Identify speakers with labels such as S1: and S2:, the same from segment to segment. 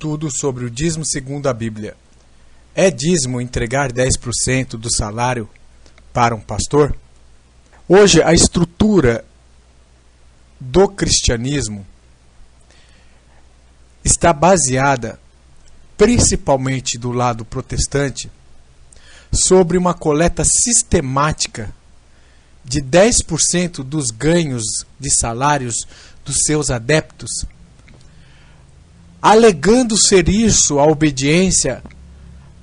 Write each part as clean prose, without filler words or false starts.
S1: estudo sobre o dízimo segundo a Bíblia. É dízimo entregar 10% do salário para um pastor? Hoje, a estrutura do cristianismo está baseada, principalmente do lado protestante, sobre uma coleta sistemática de 10% dos ganhos de salários dos seus adeptos, alegando ser isso a obediência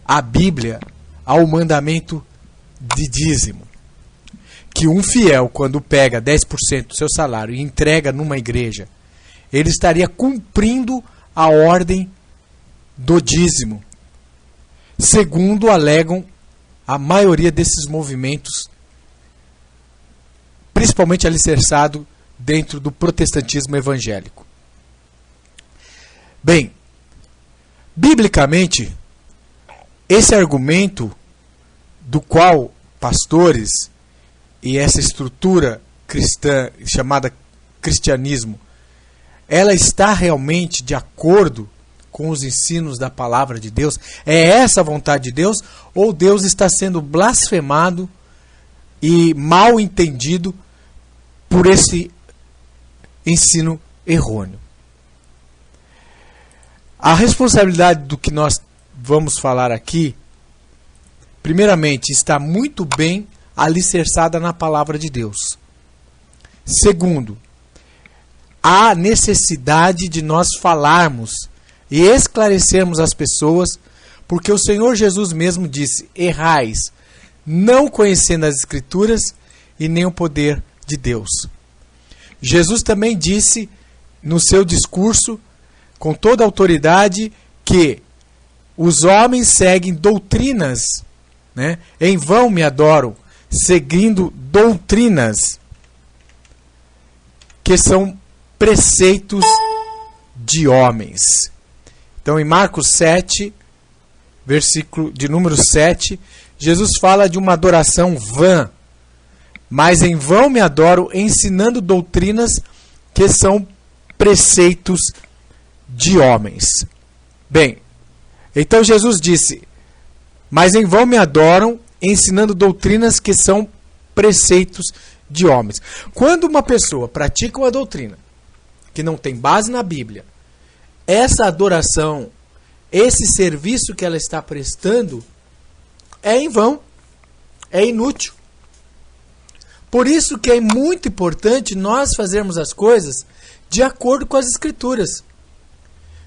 S1: à Bíblia, ao mandamento de dízimo. Que um fiel, quando pega 10% do seu salário e entrega numa igreja, ele estaria cumprindo a ordem do dízimo, segundo alegam a maioria desses movimentos, principalmente alicerçado dentro do protestantismo evangélico. Bem, biblicamente, esse argumento do qual pastores e essa estrutura cristã chamada cristianismo, ela está realmente de acordo com os ensinos da palavra de Deus? É essa a vontade de Deus? Ou Deus está sendo blasfemado e mal entendido por esse ensino errôneo? A responsabilidade do que nós vamos falar aqui, primeiramente, está muito bem alicerçada na palavra de Deus. Segundo, há necessidade de nós falarmos e esclarecermos as pessoas, porque o Senhor Jesus mesmo disse: errais, não conhecendo as Escrituras e nem o poder de Deus. Jesus também disse no seu discurso, com toda a autoridade, que os homens seguem doutrinas, né? Em vão me adoram, seguindo doutrinas que são preceitos de homens. Então, em Marcos 7, versículo de número 7, Jesus fala de uma adoração vã. Mas em vão me adoro, ensinando doutrinas que são preceitos de homens. Bem, então Jesus disse: mas em vão me adoram, ensinando doutrinas que são preceitos de homens. Quando uma pessoa pratica uma doutrina que não tem base na Bíblia, essa adoração, esse serviço que ela está prestando, é em vão, é inútil. Por isso que é muito importante nós fazermos as coisas de acordo com as Escrituras.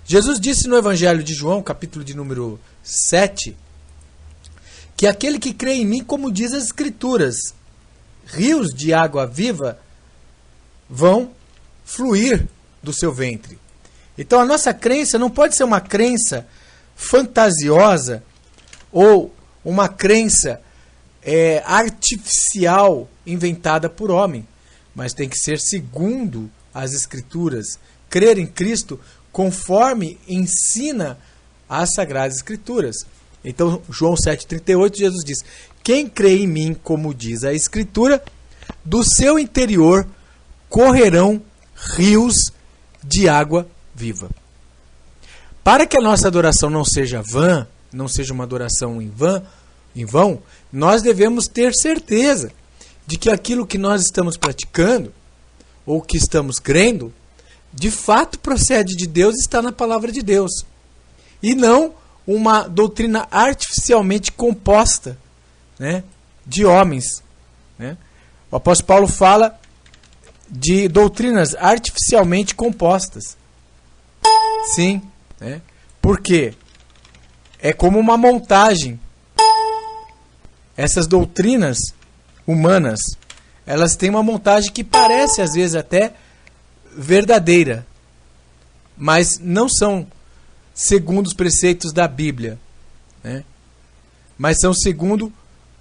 S1: Jesus disse no Evangelho de João, capítulo de número 7, que aquele que crê em mim, como diz as Escrituras, rios de água viva vão fluir do seu ventre. Então a nossa crença não pode ser uma crença fantasiosa ou uma crença artificial inventada por homem, mas tem que ser segundo as Escrituras, crer em Cristo conforme ensina as Sagradas Escrituras. Então, João 7,38, Jesus diz: quem crê em mim, como diz a Escritura, do seu interior correrão rios de água viva. Para que a nossa adoração não seja vã, não seja uma adoração em vão, nós devemos ter certeza de que aquilo que nós estamos praticando, ou que estamos crendo, de fato procede de Deus e está na palavra de Deus. E não uma doutrina artificialmente composta, né, de homens. Né? O apóstolo Paulo fala de doutrinas artificialmente compostas. Sim. Né? Por quê? É como uma montagem. Essas doutrinas humanas, elas têm uma montagem que parece às vezes até verdadeira, mas não são segundo os preceitos da Bíblia, né? Mas são segundo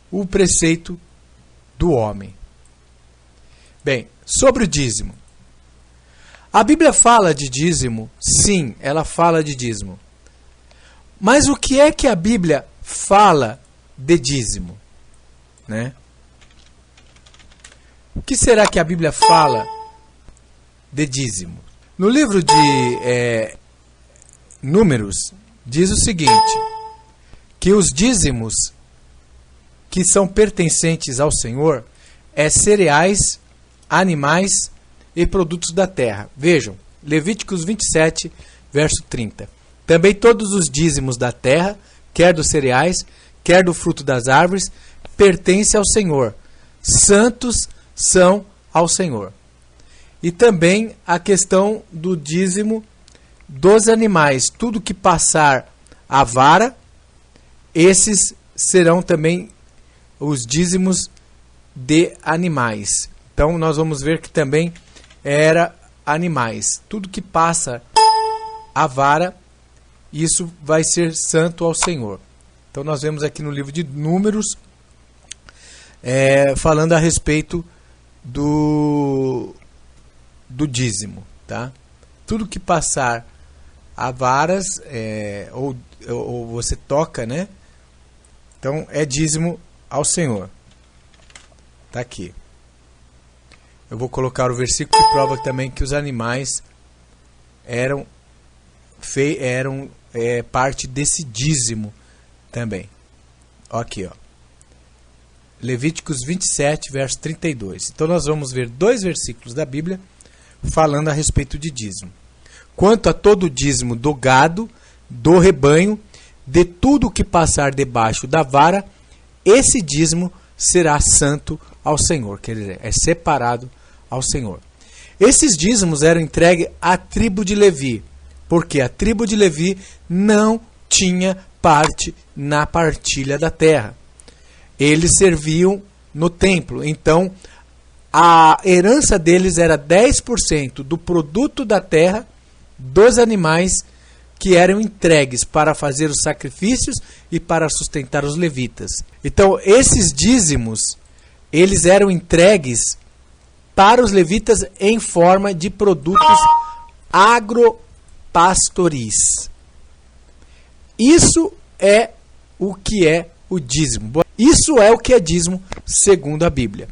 S1: o preceito do homem. Bem, sobre o dízimo. A Bíblia fala de dízimo? Sim, ela fala de dízimo. Mas o que é que a Bíblia fala de dízimo? Né? O que será que a Bíblia fala de dízimo? No livro de Números diz o seguinte, que os dízimos que são pertencentes ao Senhor é cereais, animais e produtos da terra. Vejam, Levíticos 27, verso 30. Também todos os dízimos da terra, quer dos cereais, quer do fruto das árvores, pertencem ao Senhor. Santos são ao Senhor. E também a questão do dízimo dos animais. Tudo que passar a vara, esses serão também os dízimos de animais. Então nós vamos ver que também era animais. Tudo que passa a vara, isso vai ser santo ao Senhor. Então nós vemos aqui no livro de Números, falando a respeito do dízimo, tá? Tudo que passar a varas, ou você toca, né? Então é dízimo ao Senhor. Tá aqui. Eu vou colocar o versículo que prova também que os animais eram parte desse dízimo também. Aqui, ó. Levíticos 27, verso 32. Então nós vamos ver 2 versículos da Bíblia falando a respeito de dízimo. Quanto a todo o dízimo do gado, do rebanho, de tudo que passar debaixo da vara, esse dízimo será santo ao Senhor, quer dizer, é separado ao Senhor. Esses dízimos eram entregues à tribo de Levi, porque a tribo de Levi não tinha parte na partilha da terra. Eles serviam no templo, então a herança deles era 10% do produto da terra, dos animais que eram entregues para fazer os sacrifícios e para sustentar os levitas. Então, esses dízimos, eles eram entregues para os levitas em forma de produtos agropastoris. Isso é o que é o dízimo. Isso é o que é dízimo segundo a Bíblia.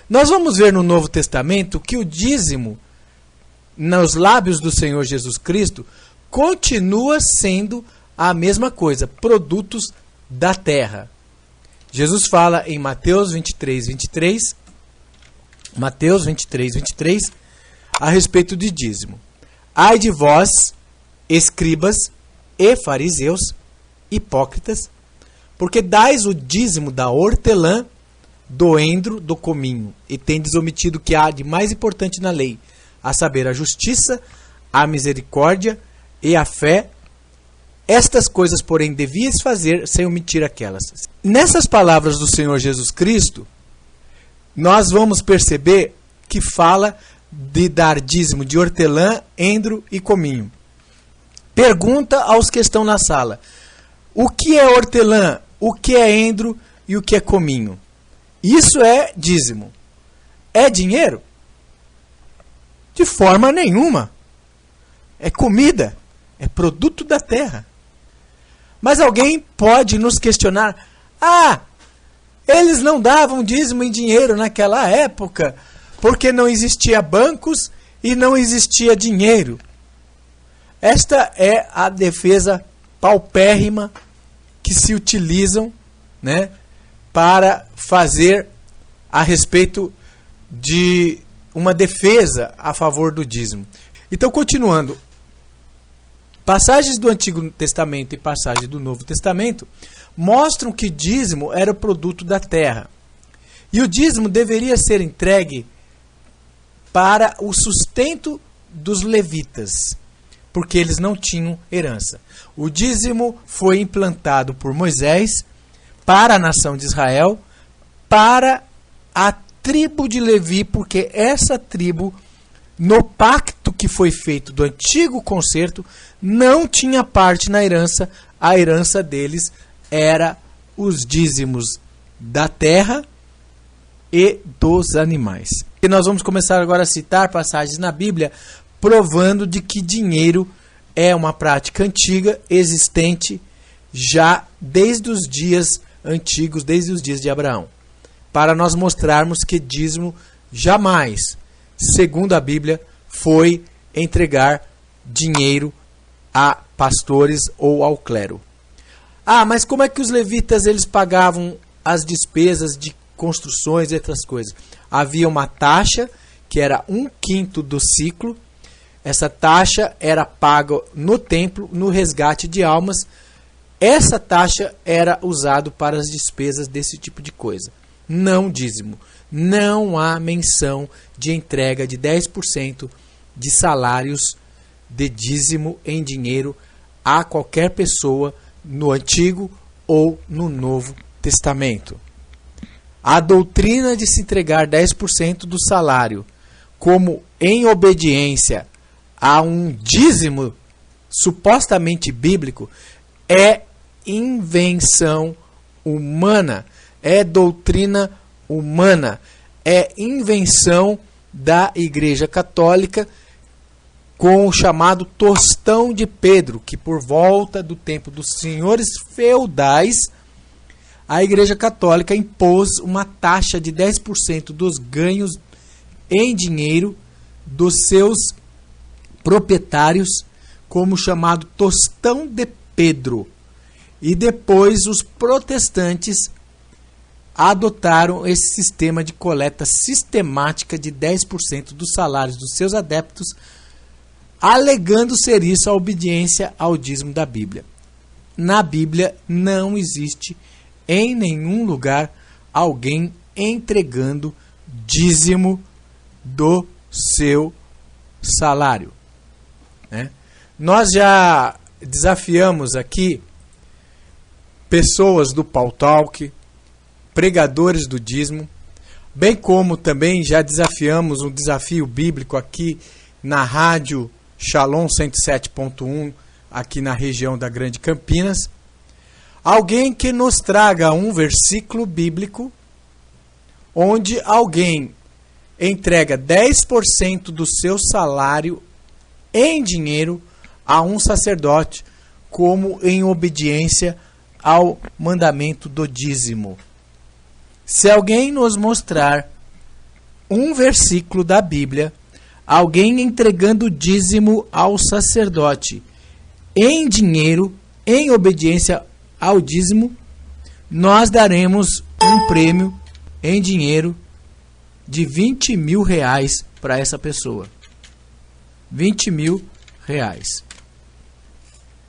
S1: Nós vamos ver no Novo Testamento que o dízimo, nos lábios do Senhor Jesus Cristo, continua sendo a mesma coisa, produtos da terra. Jesus fala em Mateus 23, 23, Mateus 23, 23, a respeito de dízimo. Ai de vós, escribas e fariseus, hipócritas, porque dais o dízimo da hortelã, do endro, do cominho, e tendes omitido o que há de mais importante na lei, a saber, a justiça, a misericórdia e a fé. Estas coisas, porém, devias fazer sem omitir aquelas. Nessas palavras do Senhor Jesus Cristo, nós vamos perceber que fala de dar dízimo de hortelã, endro e cominho. Pergunta aos que estão na sala: o que é hortelã, o que é endro e o que é cominho? Isso é dízimo. É dinheiro? De forma nenhuma. É comida, é produto da terra. Mas alguém pode nos questionar: eles não davam dízimo em dinheiro naquela época, porque não existia bancos e não existia dinheiro. Esta é a defesa paupérrima que se utilizam, né, para fazer a respeito de uma defesa a favor do dízimo. Então, continuando, passagens do Antigo Testamento e passagens do Novo Testamento mostram que dízimo era o produto da terra. E o dízimo deveria ser entregue para o sustento dos levitas, porque eles não tinham herança. O dízimo foi implantado por Moisés para a nação de Israel, para a tribo de Levi, porque essa tribo, no pacto que foi feito do antigo concerto, não tinha parte na herança. A herança deles era os dízimos da terra e dos animais. E nós vamos começar agora a citar passagens na Bíblia provando de que dinheiro é uma prática antiga, existente já desde os dias antigos, desde os dias de Abraão, para nós mostrarmos que dízimo jamais, segundo a Bíblia, foi entregar dinheiro a pastores ou ao clero. Ah, mas como é que os levitas eles pagavam as despesas de construções e outras coisas? Havia uma taxa que era 1/5 do ciclo. Essa taxa era paga no templo, no resgate de almas. Essa taxa era usada para as despesas desse tipo de coisa. Não dízimo. Não há menção de entrega de 10% de salários de dízimo em dinheiro a qualquer pessoa no Antigo ou no Novo Testamento. A doutrina de se entregar 10% do salário como em obediência a um dízimo supostamente bíblico é invenção humana, é doutrina humana, é invenção da Igreja Católica com o chamado tostão de Pedro, que por volta do tempo dos senhores feudais, a Igreja Católica impôs uma taxa de 10% dos ganhos em dinheiro dos seus proprietários, como o chamado tostão de Pedro. E depois os protestantes adotaram esse sistema de coleta sistemática de 10% dos salários dos seus adeptos, alegando ser isso a obediência ao dízimo da Bíblia. Na Bíblia não existe em nenhum lugar alguém entregando dízimo do seu salário, né? Nós já desafiamos aqui pessoas do Paul Talk, pregadores do dízimo, bem como também já desafiamos um desafio bíblico aqui na rádio Shalom 107.1, aqui na região da Grande Campinas. Alguém que nos traga um versículo bíblico onde alguém entrega 10% do seu salário em dinheiro a um sacerdote, como em obediência ao mandamento do dízimo. Se alguém nos mostrar um versículo da Bíblia, alguém entregando dízimo ao sacerdote em dinheiro, em obediência ao dízimo, nós daremos um prêmio em dinheiro de 20 mil reais para essa pessoa. 20 mil reais.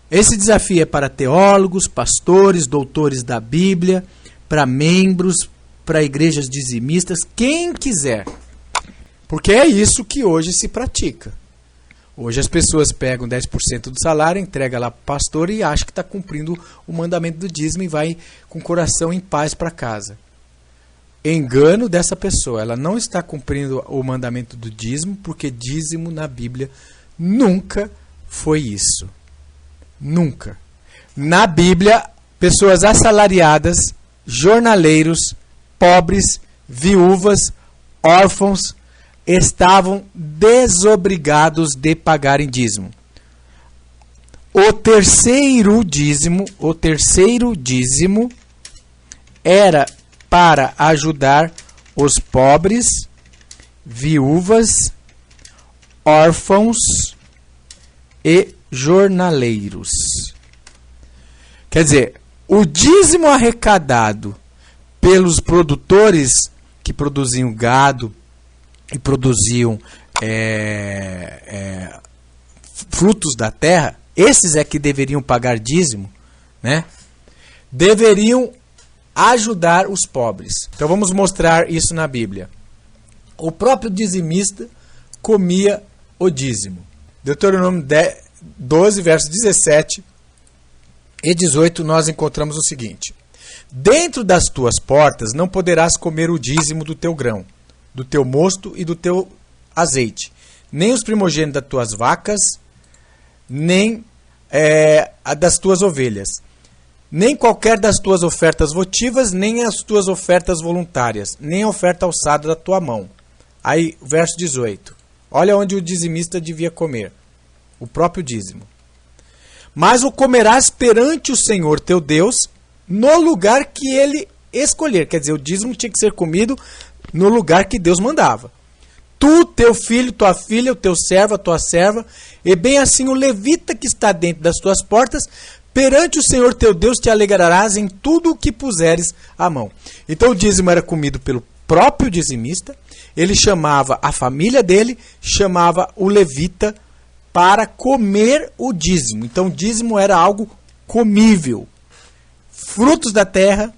S1: Esse desafio é para teólogos, pastores, doutores da Bíblia, para membros, para igrejas dizimistas, quem quiser. Porque é isso que hoje se pratica. Hoje as pessoas pegam 10% do salário, entrega lá para o pastor e acha que está cumprindo o mandamento do dízimo e vai com o coração em paz para casa. Engano dessa pessoa, ela não está cumprindo o mandamento do dízimo, porque dízimo na Bíblia nunca foi isso. Nunca. Na Bíblia, pessoas assalariadas, jornaleiros, pobres, viúvas, órfãos, estavam desobrigados de pagarem dízimo. O terceiro dízimo era para ajudar os pobres, viúvas, órfãos e jornaleiros. Quer dizer, o dízimo arrecadado pelos produtores que produziam gado e produziam frutos da terra, esses é que deveriam pagar dízimo, né? Deveriam ajudar os pobres. Então vamos mostrar isso na Bíblia. O próprio dizimista comia o dízimo. Deuteronômio 12, versos 17 e 18, nós encontramos o seguinte: dentro das tuas portas não poderás comer o dízimo do teu grão, do teu mosto e do teu azeite, nem os primogênitos das tuas vacas, nem das tuas ovelhas, nem qualquer das tuas ofertas votivas, nem as tuas ofertas voluntárias, nem a oferta alçada da tua mão. Aí, verso 18. Olha onde o dizimista devia comer. O próprio dízimo. Mas o comerás perante o Senhor teu Deus, no lugar que ele escolher. Quer dizer, o dízimo tinha que ser comido no lugar que Deus mandava. tu, teu filho, tua filha, o teu servo, a tua serva, e bem assim o levita que está dentro das tuas portas, perante o Senhor teu Deus te alegrarás em tudo o que puseres a mão. Então o dízimo era comido pelo próprio dizimista, ele chamava a família dele, chamava o levita para comer o dízimo. Então o dízimo era algo comível, frutos da terra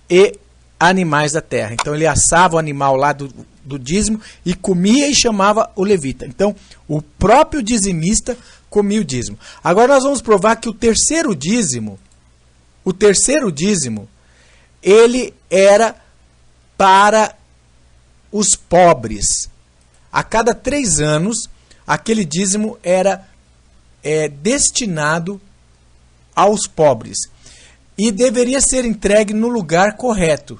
S1: e animais da terra. Então ele assava o animal lá do dízimo e comia e chamava o levita. Então o próprio dizimista comia o dízimo. Agora nós vamos provar que o terceiro dízimo, ele era para os pobres. A cada 3 anos, aquele dízimo era destinado aos pobres. E deveria ser entregue no lugar correto.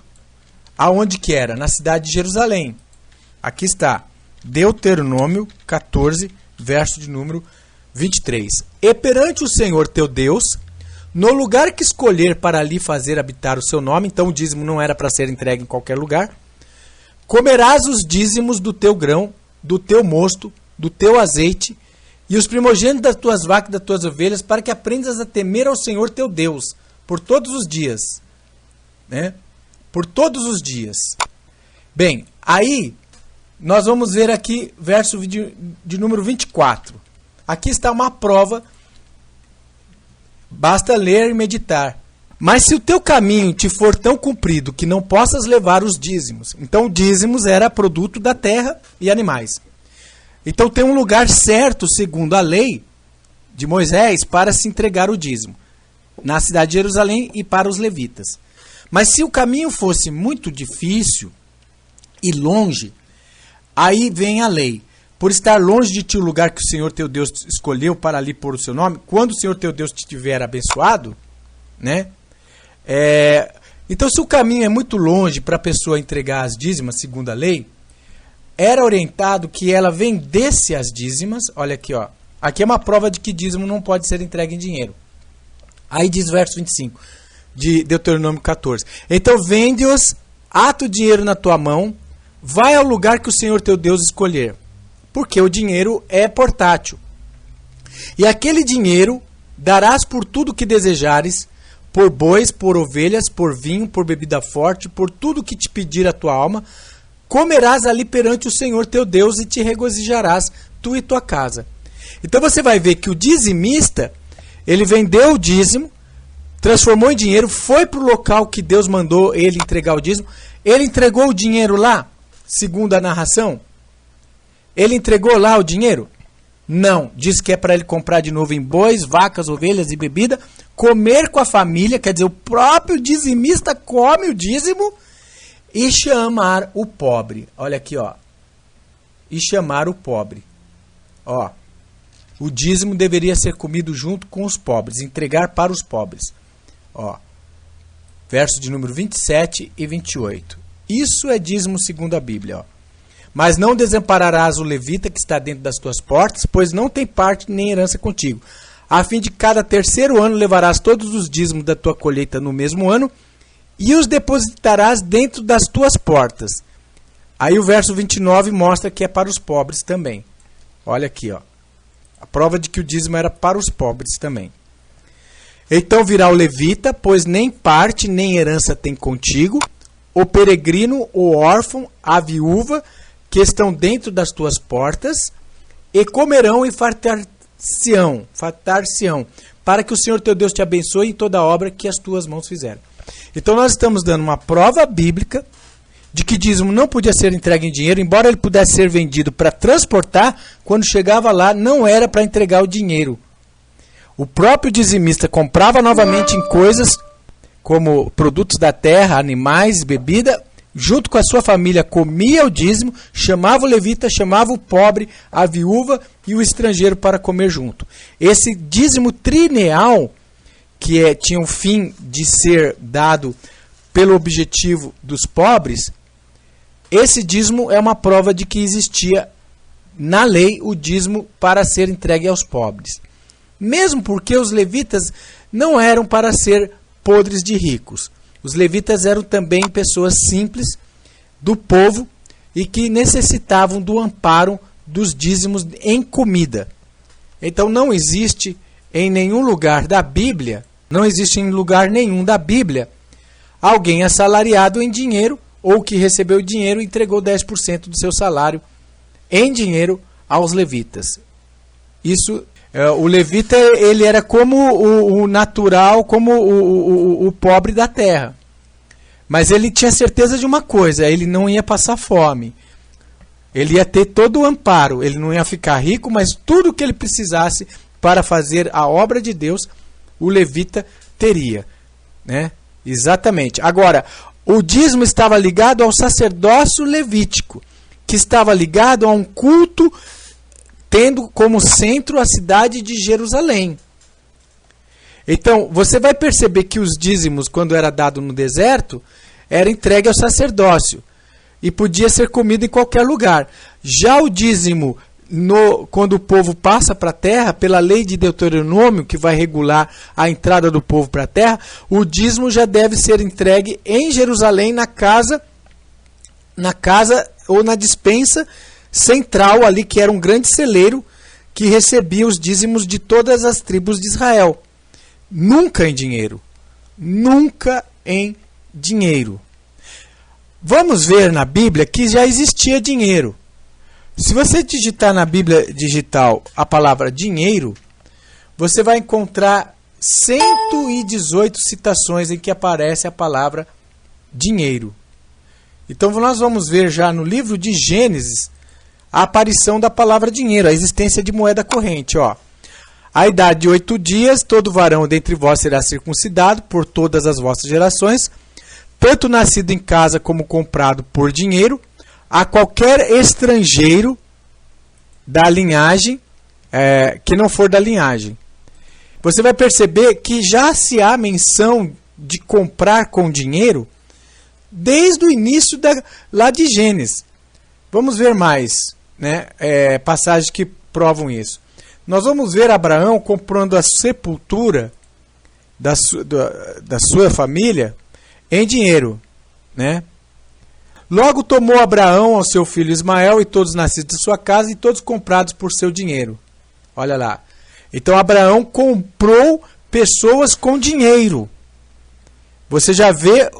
S1: Aonde que era? Na cidade de Jerusalém. Aqui está. Deuteronômio 14, verso de número 23. E perante o Senhor teu Deus, no lugar que escolher para ali fazer habitar o seu nome, então o dízimo não era para ser entregue em qualquer lugar, comerás os dízimos do teu grão, do teu mosto, do teu azeite, e os primogênitos das tuas vacas e das tuas ovelhas, para que aprendas a temer ao Senhor teu Deus, por todos os dias. Né? Por todos os dias. Bem, aí nós vamos ver aqui verso de número 24. Aqui está uma prova, basta ler e meditar. Mas se o teu caminho te for tão comprido que não possas levar os dízimos. Então dízimos era produto da terra e animais. Então tem um lugar certo, segundo a lei de Moisés, para se entregar o dízimo. Na cidade de Jerusalém e para os levitas. Mas se o caminho fosse muito difícil e longe, aí vem a lei. Por estar longe de ti o lugar que o Senhor teu Deus escolheu para ali pôr o seu nome, quando o Senhor teu Deus te tiver abençoado, né? Então se o caminho é muito longe para a pessoa entregar as dízimas, segundo a lei, era orientado que ela vendesse as dízimas. Olha aqui, ó. Aqui é uma prova de que dízimo não pode ser entregue em dinheiro. Aí diz verso 25 de Deuteronômio 14. Então vende-os, ata o dinheiro na tua mão, vai ao lugar que o Senhor teu Deus escolher. Porque o dinheiro é portátil. E aquele dinheiro darás por tudo que desejares, por bois, por ovelhas, por vinho, por bebida forte, por tudo que te pedir a tua alma, comerás ali perante o Senhor teu Deus e te regozijarás, tu e tua casa. Então você vai ver que o dizimista, ele vendeu o dízimo, transformou em dinheiro, foi para o local que Deus mandou ele entregar o dízimo. Ele entregou o dinheiro lá, segundo a narração? Ele entregou lá o dinheiro? Não. Diz que é para ele comprar de novo em bois, vacas, ovelhas e bebida, comer com a família, quer dizer, o próprio dizimista come o dízimo e chamar o pobre. Olha aqui, ó. E chamar o pobre. Ó. O dízimo deveria ser comido junto com os pobres, entregar para os pobres. Ó, verso de número 27 e 28. Isso é dízimo segundo a Bíblia. Ó. Mas não desampararás o levita que está dentro das tuas portas, pois não tem parte nem herança contigo. A fim de cada 3º ano levarás todos os dízimos da tua colheita no mesmo ano e os depositarás dentro das tuas portas. Aí o verso 29 mostra que é para os pobres também. Olha aqui, ó. A prova de que o dízimo era para os pobres também. Então virá o levita, pois nem parte nem herança tem contigo, o peregrino, o órfão, a viúva, que estão dentro das tuas portas, e comerão e fartar-se-ão, para que o Senhor teu Deus te abençoe em toda a obra que as tuas mãos fizeram. Então nós estamos dando uma prova bíblica de que dízimo não podia ser entregue em dinheiro, embora ele pudesse ser vendido para transportar, quando chegava lá não era para entregar o dinheiro. O próprio dizimista comprava novamente em coisas como produtos da terra, animais, bebida, junto com a sua família comia o dízimo, chamava o levita, chamava o pobre, a viúva e o estrangeiro para comer junto. Esse dízimo trineal, que tinha o fim de ser dado pelo objetivo dos pobres, esse dízimo é uma prova de que existia na lei o dízimo para ser entregue aos pobres. Mesmo porque os levitas não eram para ser podres de ricos. Os levitas eram também pessoas simples do povo e que necessitavam do amparo dos dízimos em comida. Então não existe em nenhum lugar da Bíblia, alguém assalariado em dinheiro ou que recebeu dinheiro e entregou 10% do seu salário em dinheiro aos levitas. Isso, o levita ele era como o natural, como o pobre da terra. Mas ele tinha certeza de uma coisa, ele não ia passar fome. Ele ia ter todo o amparo, ele não ia ficar rico, mas tudo o que ele precisasse para fazer a obra de Deus, o levita teria, né? Exatamente. Agora, o dízimo estava ligado ao sacerdócio levítico, que estava ligado a um culto tendo como centro a cidade de Jerusalém. Então, você vai perceber que os dízimos, quando era dado no deserto, era entregue ao sacerdócio e podia ser comido em qualquer lugar. Já o dízimo, quando o povo passa para a terra, pela lei de Deuteronômio, que vai regular a entrada do povo para a terra, o dízimo já deve ser entregue em Jerusalém, na casa ou na despensa central ali, que era um grande celeiro que recebia os dízimos de todas as tribos de Israel. Nunca em dinheiro. Nunca em dinheiro. Vamos ver na Bíblia que já existia dinheiro. Se você digitar na Bíblia digital a palavra dinheiro, você vai encontrar 118 citações em que aparece a palavra dinheiro. Então nós vamos ver já no livro de Gênesis a aparição da palavra dinheiro, a existência de moeda corrente. Ó. A idade de 8 dias, todo varão dentre vós será circuncidado por todas as vossas gerações, tanto nascido em casa como comprado por dinheiro, a qualquer estrangeiro da linhagem, que não for da linhagem. Você vai perceber que já se há menção de comprar com dinheiro desde o início lá de Gênesis. Vamos ver mais, né, passagens que provam isso. Nós vamos ver Abraão comprando a sepultura da sua família em dinheiro, né? Logo tomou Abraão ao seu filho Ismael e todos nascidos de sua casa e todos comprados por seu dinheiro. Olha lá. Então Abraão comprou pessoas com dinheiro. Você já vê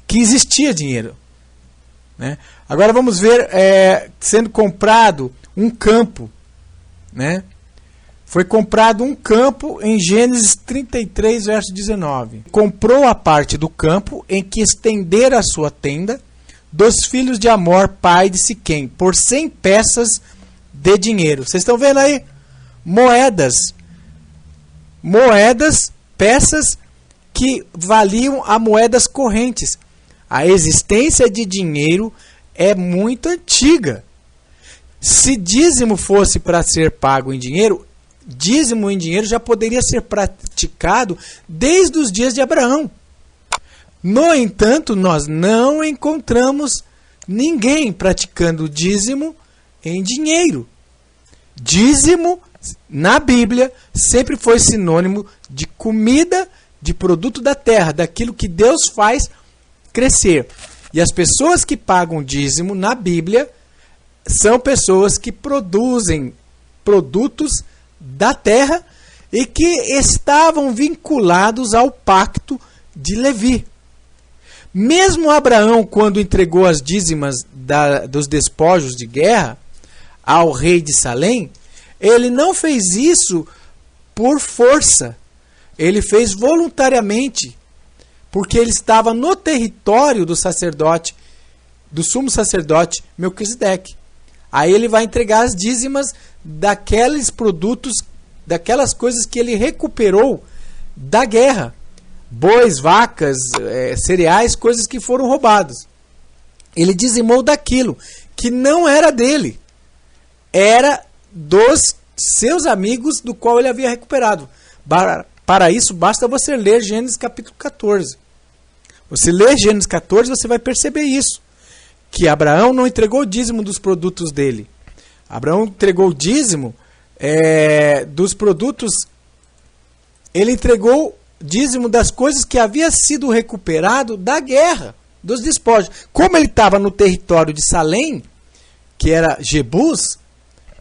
S1: que existia dinheiro, né? Agora vamos ver sendo comprado um campo, né? Foi comprado um campo em Gênesis 33, verso 19. Comprou a parte do campo em que estendera a sua tenda dos filhos de Amor, pai de Siquém, por 100 peças de dinheiro. Vocês estão vendo aí? Moedas, peças que valiam a moedas correntes. A existência de dinheiro é muito antiga. Se dízimo fosse para ser pago em dinheiro, dízimo em dinheiro já poderia ser praticado desde os dias de Abraão. No entanto, nós não encontramos ninguém praticando dízimo em dinheiro. Dízimo, na Bíblia, sempre foi sinônimo de comida, de produto da terra, daquilo que Deus faz crescer. E as pessoas que pagam dízimo na Bíblia são pessoas que produzem produtos da terra e que estavam vinculados ao pacto de Levi. Mesmo Abraão, quando entregou as dízimas dos despojos de guerra ao rei de Salém, ele não fez isso por força. Ele fez voluntariamente, porque ele estava no território do sacerdote, do sumo sacerdote Melquisedeque. Aí ele vai entregar as dízimas daqueles produtos, daquelas coisas que ele recuperou da guerra. Bois, vacas, cereais, coisas que foram roubadas. Ele dizimou daquilo que não era dele. Era dos seus amigos do qual ele havia recuperado. Para isso, basta você ler Gênesis capítulo 14. Você lê Gênesis 14, você vai perceber isso. Que Abraão não entregou o dízimo dos produtos dele. Abraão entregou o dízimo dos produtos. Ele entregou dízimo das coisas que havia sido recuperado da guerra. dos despojos. Como ele estava no território de Salém, que era Jebus,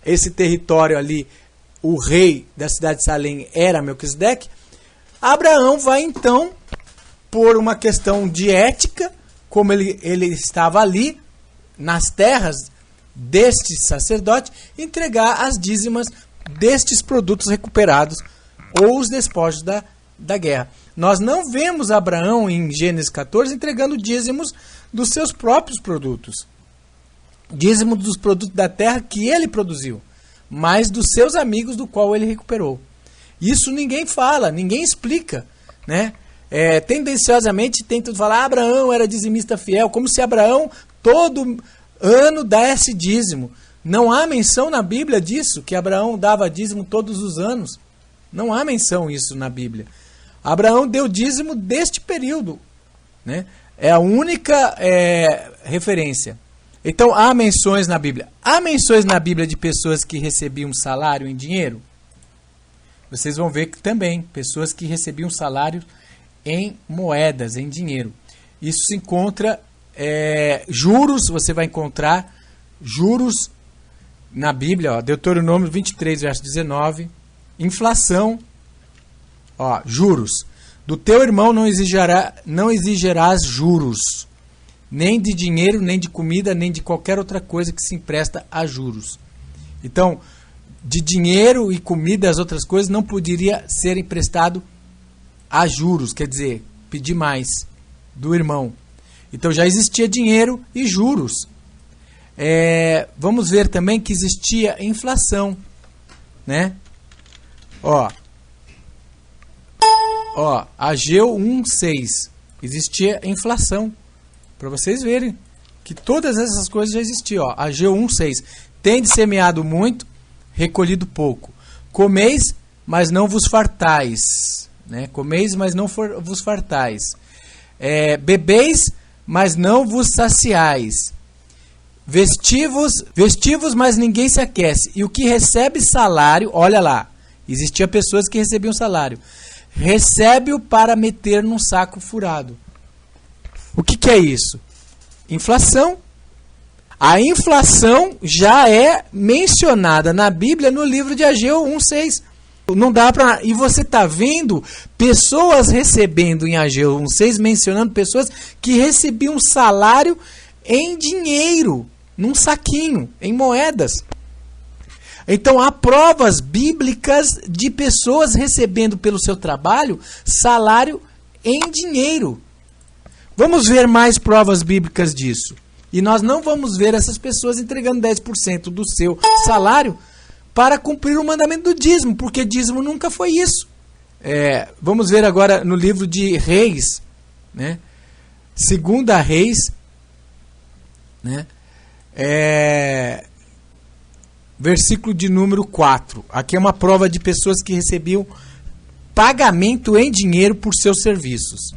S1: esse território ali, o rei da cidade de Salém era Melquisedeque, Abraão vai então, por uma questão de ética, como ele estava ali, nas terras deste sacerdote, entregar as dízimas destes produtos recuperados, ou os despojos da guerra. Nós não vemos Abraão, em Gênesis 14, entregando dízimos dos seus próprios produtos. Dízimo dos produtos da terra que ele produziu, mas dos seus amigos do qual ele recuperou. Isso ninguém fala, ninguém explica, né? Tendenciosamente tentam falar Abraão era dizimista fiel, como se Abraão todo ano desse dízimo. Não há menção na Bíblia disso, que Abraão dava dízimo todos os anos. Não há menção isso na Bíblia. Abraão deu dízimo deste período, né? É a única referência. Então, há menções na Bíblia. Há menções na Bíblia de pessoas que recebiam salário em dinheiro? Vocês vão ver que também, pessoas que recebiam salário em moedas, em dinheiro. Isso se encontra, juros, você vai encontrar juros na Bíblia, ó, Deuteronômio 23, verso 19. Inflação, ó, juros. Do teu irmão não exigirás juros, nem de dinheiro, nem de comida, nem de qualquer outra coisa que se empresta a juros. Então, de dinheiro e comida, as outras coisas, não poderia ser emprestado a juros, quer dizer, pedir mais do irmão. Então já existia dinheiro e juros. Vamos ver também que existia inflação, né? Ó, Ageu 1:6, existia inflação. Para vocês verem que todas essas coisas já existiam. Ó, Ageu 1:6, tendes semeado muito, recolhido pouco. Comeis, mas não vos fartais. Né? Comeis, mas não vos fartais. Bebeis, mas não vos saciais. Vestivos, mas ninguém se aquece. E o que recebe salário, olha lá, existiam pessoas que recebiam salário. Recebe-o para meter num saco furado. O que é isso? Inflação. A inflação já é mencionada na Bíblia no livro de Ageu 1:6. Não dá para. E você está vendo pessoas recebendo em Ageu 1:6, mencionando pessoas que recebiam salário em dinheiro, num saquinho, em moedas. Então há provas bíblicas de pessoas recebendo pelo seu trabalho salário em dinheiro. Vamos ver mais provas bíblicas disso. E nós não vamos ver essas pessoas entregando 10% do seu salário para cumprir o mandamento do dízimo, porque dízimo nunca foi isso. Vamos ver agora no livro de Reis, né? Segunda Reis, né? Versículo de número 4. Aqui é uma prova de pessoas que recebiam pagamento em dinheiro por seus serviços.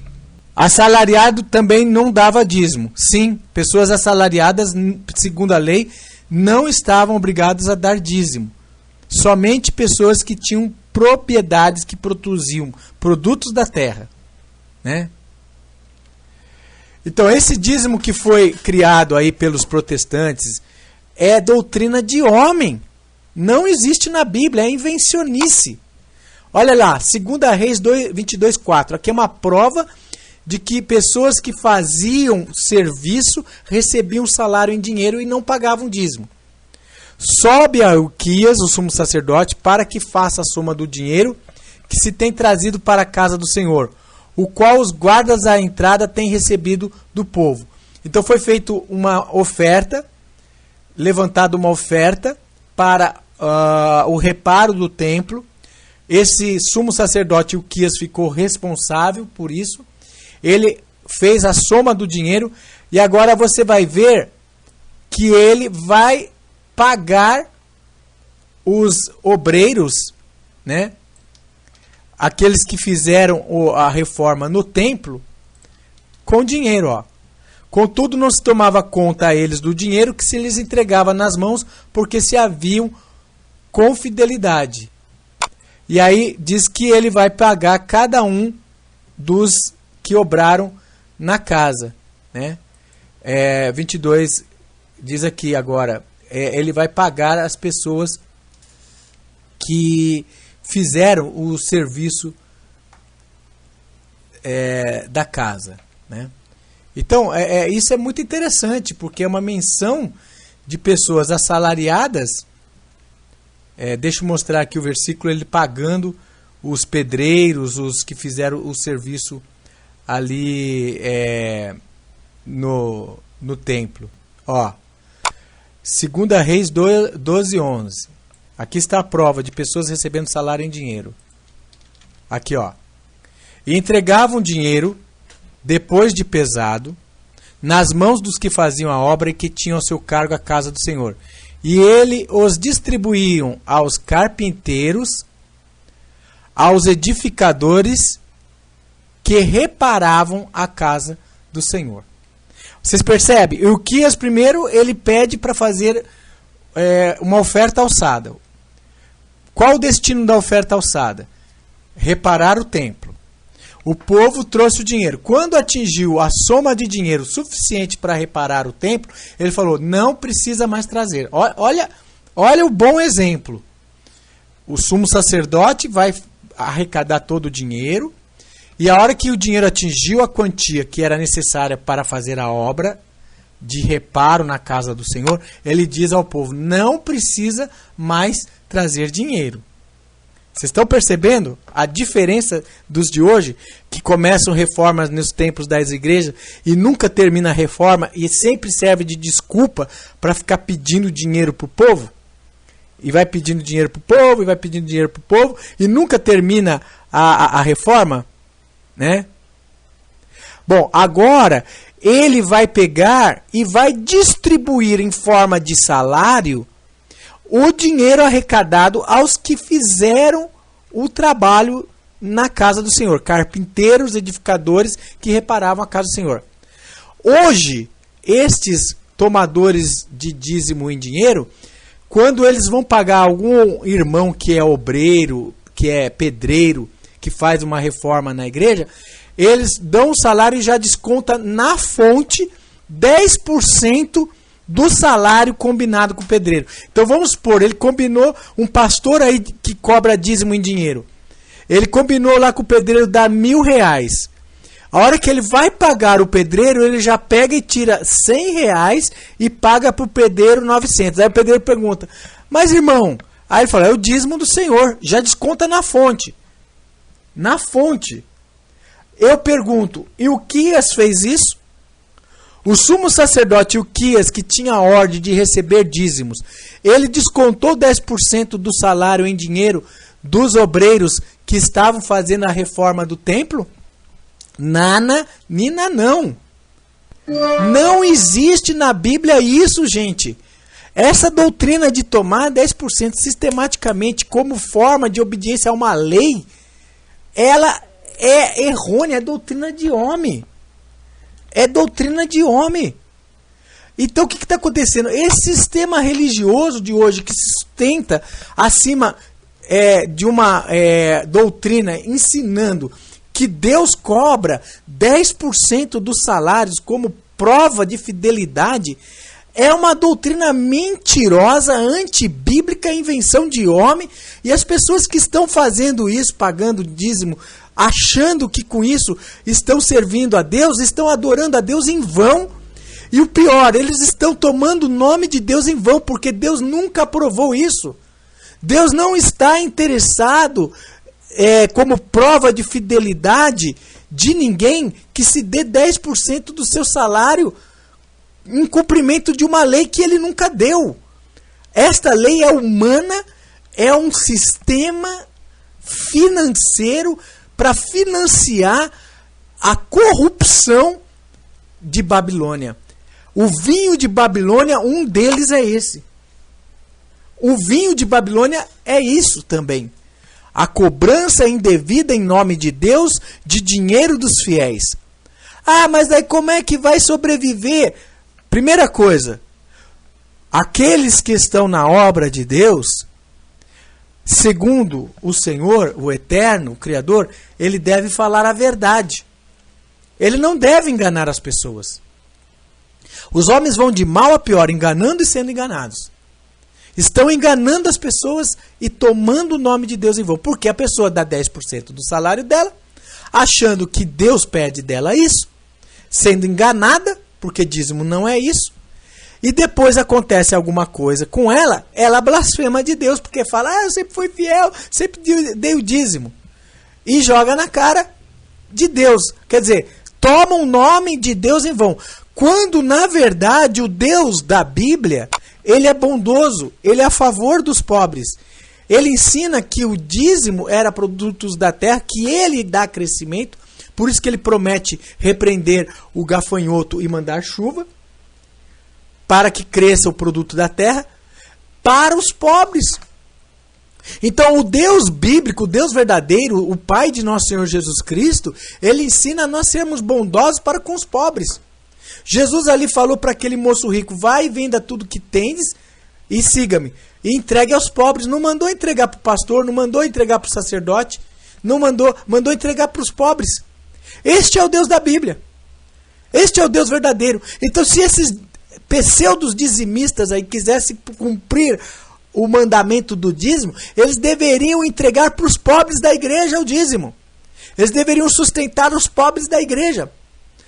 S1: Assalariado também não dava dízimo. Sim, pessoas assalariadas, segundo a lei, não estavam obrigadas a dar dízimo. Somente pessoas que tinham propriedades que produziam produtos da terra, né? Então, esse dízimo que foi criado aí pelos protestantes é doutrina de homem. Não existe na Bíblia, é invencionice. Olha lá, 2 Reis 22:4. Aqui é uma prova de que pessoas que faziam serviço recebiam salário em dinheiro e não pagavam dízimo. Sobe a Ilquias, o sumo sacerdote, para que faça a soma do dinheiro que se tem trazido para a casa do Senhor, o qual os guardas à entrada têm recebido do povo. Então foi feita uma oferta, levantada uma oferta para o reparo do templo. Esse sumo sacerdote Ilquias ficou responsável por isso. Ele fez a soma do dinheiro e agora você vai ver que ele vai pagar os obreiros, né? Aqueles que fizeram a reforma no templo com dinheiro, ó. Contudo, não se tomava conta a eles do dinheiro que se lhes entregava nas mãos, porque se haviam com fidelidade. E aí diz que ele vai pagar cada um dos que obraram na casa, né? 22 diz aqui agora, ele vai pagar as pessoas que fizeram o serviço da casa, né? Então, isso é muito interessante, porque é uma menção de pessoas assalariadas. Deixa eu mostrar aqui o versículo, ele pagando os pedreiros, os que fizeram o serviço ali no templo. Ó, 2 Reis 12:11. Aqui está a prova de pessoas recebendo salário em dinheiro. Aqui, ó. E entregavam dinheiro, depois de pesado, nas mãos dos que faziam a obra e que tinham a seu cargo a casa do Senhor. E ele os distribuíam aos carpinteiros, aos edificadores que reparavam a casa do Senhor. Vocês percebem? O Uquias primeiro ele pede para fazer uma oferta alçada. Qual o destino da oferta alçada? Reparar o templo. O povo trouxe o dinheiro. Quando atingiu a soma de dinheiro suficiente para reparar o templo, ele falou, não precisa mais trazer. Olha o bom exemplo. O sumo sacerdote vai arrecadar todo o dinheiro, e a hora que o dinheiro atingiu a quantia que era necessária para fazer a obra de reparo na casa do Senhor, ele diz ao povo, não precisa mais trazer dinheiro. Vocês estão percebendo a diferença dos de hoje, que começam reformas nos templos das igrejas e nunca termina a reforma e sempre serve de desculpa para ficar pedindo dinheiro para o povo? E vai pedindo dinheiro para o povo, e vai pedindo dinheiro para o povo, e nunca termina a reforma, né? Bom, agora ele vai pegar e vai distribuir em forma de salário o dinheiro arrecadado aos que fizeram o trabalho na casa do Senhor. Carpinteiros, edificadores que reparavam a casa do Senhor. Hoje, estes tomadores de dízimo em dinheiro, quando eles vão pagar algum irmão que é obreiro, que é pedreiro, que faz uma reforma na igreja, eles dão o salário e já desconta na fonte 10% do salário combinado com o pedreiro. Então vamos supor, ele combinou um pastor aí que cobra dízimo em dinheiro. Ele combinou lá com o pedreiro dar R$1.000. A hora que ele vai pagar o pedreiro, ele já pega e tira R$100 e paga para o pedreiro 900. Aí o pedreiro pergunta, mas irmão, aí ele fala, é o dízimo do Senhor, já desconta na fonte. Na fonte. Eu pergunto, e o Uquias fez isso? O sumo sacerdote Uquias, que tinha a ordem de receber dízimos, ele descontou 10% do salário em dinheiro dos obreiros que estavam fazendo a reforma do templo? Nana, nina, não. Não existe na Bíblia isso, gente. Essa doutrina de tomar 10% sistematicamente como forma de obediência a uma lei, ela é errônea, é doutrina de homem. É doutrina de homem. Então o que está acontecendo? Esse sistema religioso de hoje que se sustenta acima de uma doutrina ensinando que Deus cobra 10% dos salários como prova de fidelidade, é uma doutrina mentirosa, antibíblica, invenção de homem, e as pessoas que estão fazendo isso, pagando dízimo, achando que com isso estão servindo a Deus, estão adorando a Deus em vão. E o pior, eles estão tomando o nome de Deus em vão, porque Deus nunca aprovou isso. Deus não está interessado como prova de fidelidade de ninguém que se dê 10% do seu salário em cumprimento de uma lei que ele nunca deu. Esta lei é humana, é um sistema financeiro para financiar a corrupção de Babilônia. O vinho de Babilônia, um deles é esse. O vinho de Babilônia é isso também. A cobrança indevida em nome de Deus de dinheiro dos fiéis. Ah, mas daí como é que vai sobreviver? Primeira coisa, aqueles que estão na obra de Deus, segundo o Senhor, o Eterno, o Criador, ele deve falar a verdade. Ele não deve enganar as pessoas. Os homens vão de mal a pior, enganando e sendo enganados. Estão enganando as pessoas e tomando o nome de Deus em vão. Porque a pessoa dá 10% do salário dela, achando que Deus pede dela isso, sendo enganada, porque dízimo não é isso. E depois acontece alguma coisa com ela, ela blasfema de Deus, porque fala, eu sempre fui fiel, sempre dei o dízimo. E joga na cara de Deus. Quer dizer, toma o nome de Deus em vão. Quando, na verdade, o Deus da Bíblia, ele é bondoso, ele é a favor dos pobres. Ele ensina que o dízimo era produtos da terra, que ele dá crescimento, por isso que ele promete repreender o gafanhoto e mandar chuva, para que cresça o produto da terra, para os pobres. Então o Deus bíblico, o Deus verdadeiro, o Pai de nosso Senhor Jesus Cristo, ele ensina a nós sermos bondosos para com os pobres. Jesus ali falou para aquele moço rico, vai e venda tudo que tendes e siga-me. E entregue aos pobres. Não mandou entregar para o pastor, não mandou entregar para o sacerdote, não mandou entregar para os pobres. Este é o Deus da Bíblia. Este é o Deus verdadeiro. Então se esses pseudos dizimistas aí quisessem cumprir o mandamento do dízimo, eles deveriam entregar para os pobres da igreja o dízimo. Eles deveriam sustentar os pobres da igreja.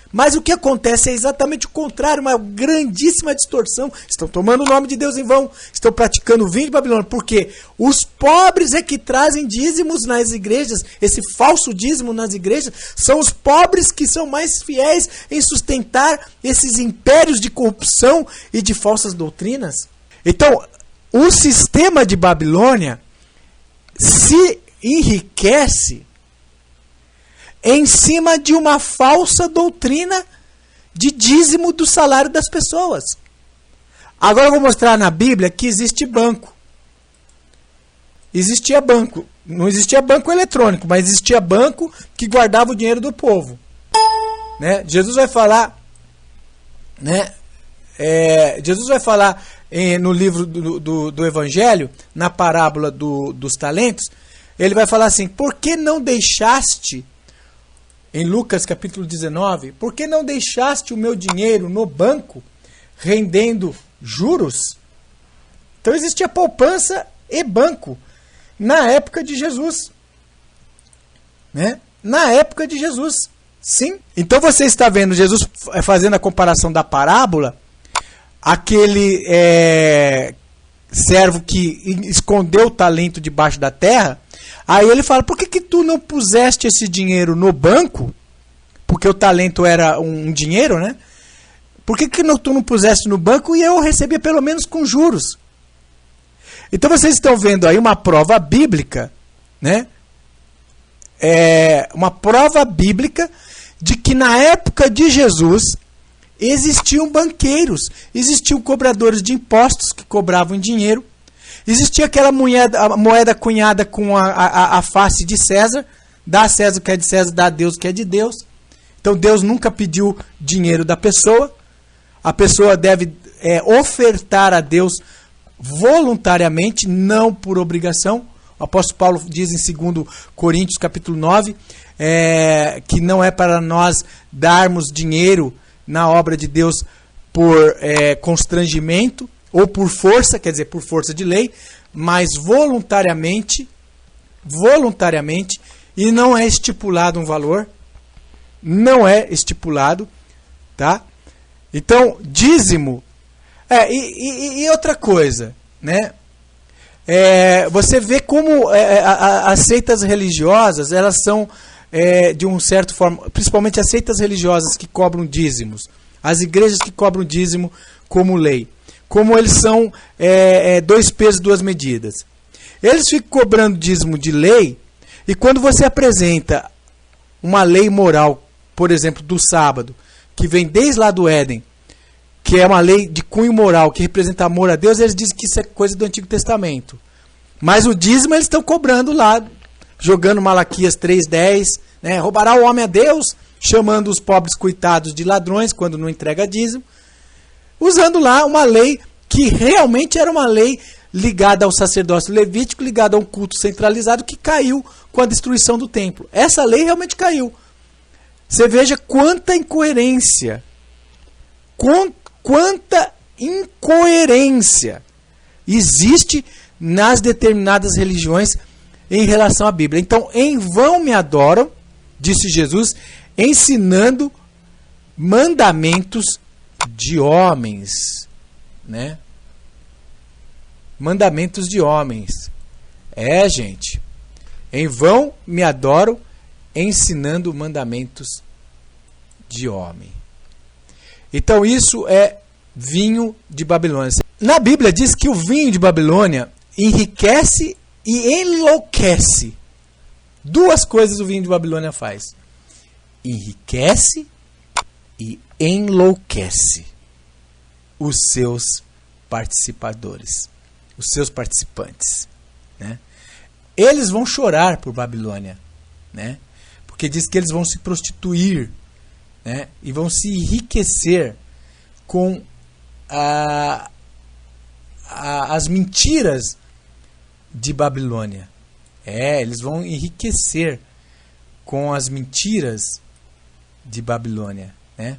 S1: Mas o que acontece é exatamente o contrário, uma grandíssima distorção. Estão tomando o nome de Deus em vão, estão praticando o vinho de Babilônia, porque os pobres é que trazem dízimos nas igrejas, esse falso dízimo nas igrejas, são os pobres que são mais fiéis em sustentar esses impérios de corrupção e de falsas doutrinas. Então, o sistema de Babilônia se enriquece em cima de uma falsa doutrina de dízimo do salário das pessoas. Agora eu vou mostrar na Bíblia que existe banco. Existia banco. Não existia banco eletrônico, mas existia banco que guardava o dinheiro do povo. Né? Jesus vai falar, né? Jesus vai falar no livro do Evangelho, na parábola dos talentos, ele vai falar assim, por que não deixaste... Em Lucas capítulo 19, por que não deixaste o meu dinheiro no banco rendendo juros? Então existia poupança e banco na época de Jesus. Né? Na época de Jesus, sim. Então você está vendo Jesus fazendo a comparação da parábola, aquele servo que escondeu o talento debaixo da terra. Aí ele fala, por que tu não puseste esse dinheiro no banco? Porque o talento era um dinheiro, né? Por que tu não puseste no banco e eu recebia pelo menos com juros? Então vocês estão vendo aí uma prova bíblica, né? Uma prova bíblica de que na época de Jesus existiam banqueiros, existiam cobradores de impostos que cobravam dinheiro. Existia aquela moeda cunhada com a face de César. Dá a César o que é de César, dá a Deus o que é de Deus. Então Deus nunca pediu dinheiro da pessoa. A pessoa deve ofertar a Deus voluntariamente, não por obrigação. O apóstolo Paulo diz em 2 Coríntios capítulo 9, que não é para nós darmos dinheiro na obra de Deus por constrangimento, ou por força, quer dizer, por força de lei, mas voluntariamente, e não é estipulado um valor, não é estipulado, tá? Então, dízimo, e outra coisa, né? Você vê como as seitas religiosas, elas são, de um certo forma, principalmente as seitas religiosas que cobram dízimos, as igrejas que cobram dízimo como lei. Como eles são 2 pesos, 2 medidas. Eles ficam cobrando dízimo de lei, e quando você apresenta uma lei moral, por exemplo, do sábado, que vem desde lá do Éden, que é uma lei de cunho moral, que representa amor a Deus, eles dizem que isso é coisa do Antigo Testamento. Mas o dízimo eles estão cobrando lá, jogando Malaquias 3,10, né? Roubará o homem a Deus, chamando os pobres coitados de ladrões, quando não entrega dízimo. Usando lá uma lei que realmente era uma lei ligada ao sacerdócio levítico, ligada a um culto centralizado que caiu com a destruição do templo. Essa lei realmente caiu. Você veja quanta incoerência, quanta incoerência existe nas determinadas religiões em relação à Bíblia. Então, em vão me adoram, disse Jesus, ensinando mandamentos de homens, né? Mandamentos de homens. Gente, em vão me adoram, ensinando mandamentos de homem. Então isso é vinho de Babilônia. Na Bíblia diz que o vinho de Babilônia enriquece e enlouquece. Duas coisas o vinho de Babilônia faz: enriquece e enlouquece os seus participadores, os seus participantes, né? Eles vão chorar por Babilônia, né? Porque diz que eles vão se prostituir, né? E vão se enriquecer com as mentiras de Babilônia. Eles vão enriquecer com as mentiras de Babilônia, né?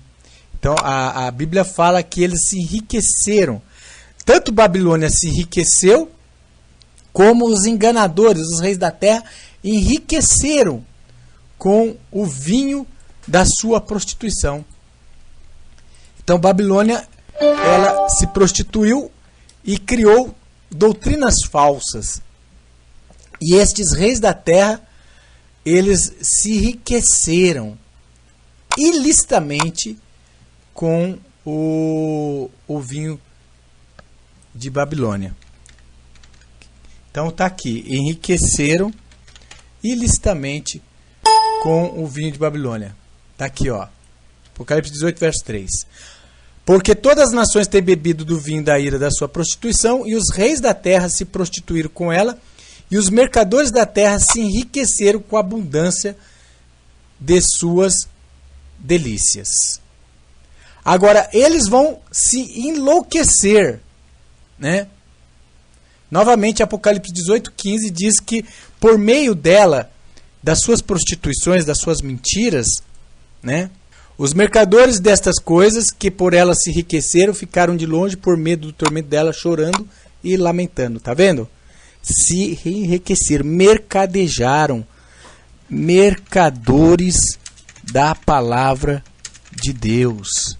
S1: Então a Bíblia fala que eles se enriqueceram. Tanto Babilônia se enriqueceu, como os enganadores, os reis da terra, enriqueceram com o vinho da sua prostituição. Então Babilônia, ela se prostituiu e criou doutrinas falsas. E estes reis da terra, eles se enriqueceram ilicitamente com o vinho de Babilônia. Então está aqui, enriqueceram ilicitamente com o vinho de Babilônia. Está aqui, ó, Apocalipse 18, verso 3. Porque todas as nações têm bebido do vinho da ira da sua prostituição, e os reis da terra se prostituíram com ela, e os mercadores da terra se enriqueceram com a abundância de suas delícias. Agora, eles vão se enlouquecer, né? Novamente, Apocalipse 18:15 diz que por meio dela, das suas prostituições, das suas mentiras, né? Os mercadores destas coisas, que por ela se enriqueceram, ficaram de longe por medo do tormento dela, chorando e lamentando. Tá vendo? Se enriqueceram, mercadejaram, mercadores da palavra de Deus.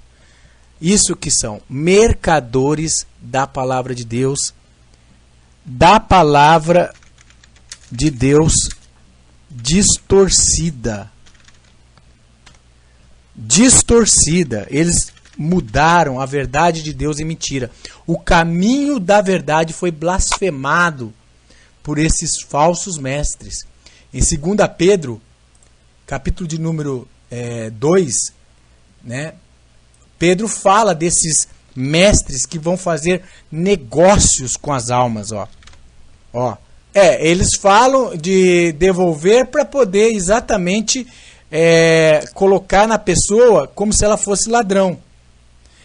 S1: Isso que são, mercadores da palavra de Deus, da palavra de Deus distorcida. Distorcida. Eles mudaram a verdade de Deus em mentira. O caminho da verdade foi blasfemado por esses falsos mestres. Em 2 Pedro, capítulo de número 2, né, Pedro fala desses mestres que vão fazer negócios com as almas. Eles falam de devolver para poder exatamente colocar na pessoa como se ela fosse ladrão.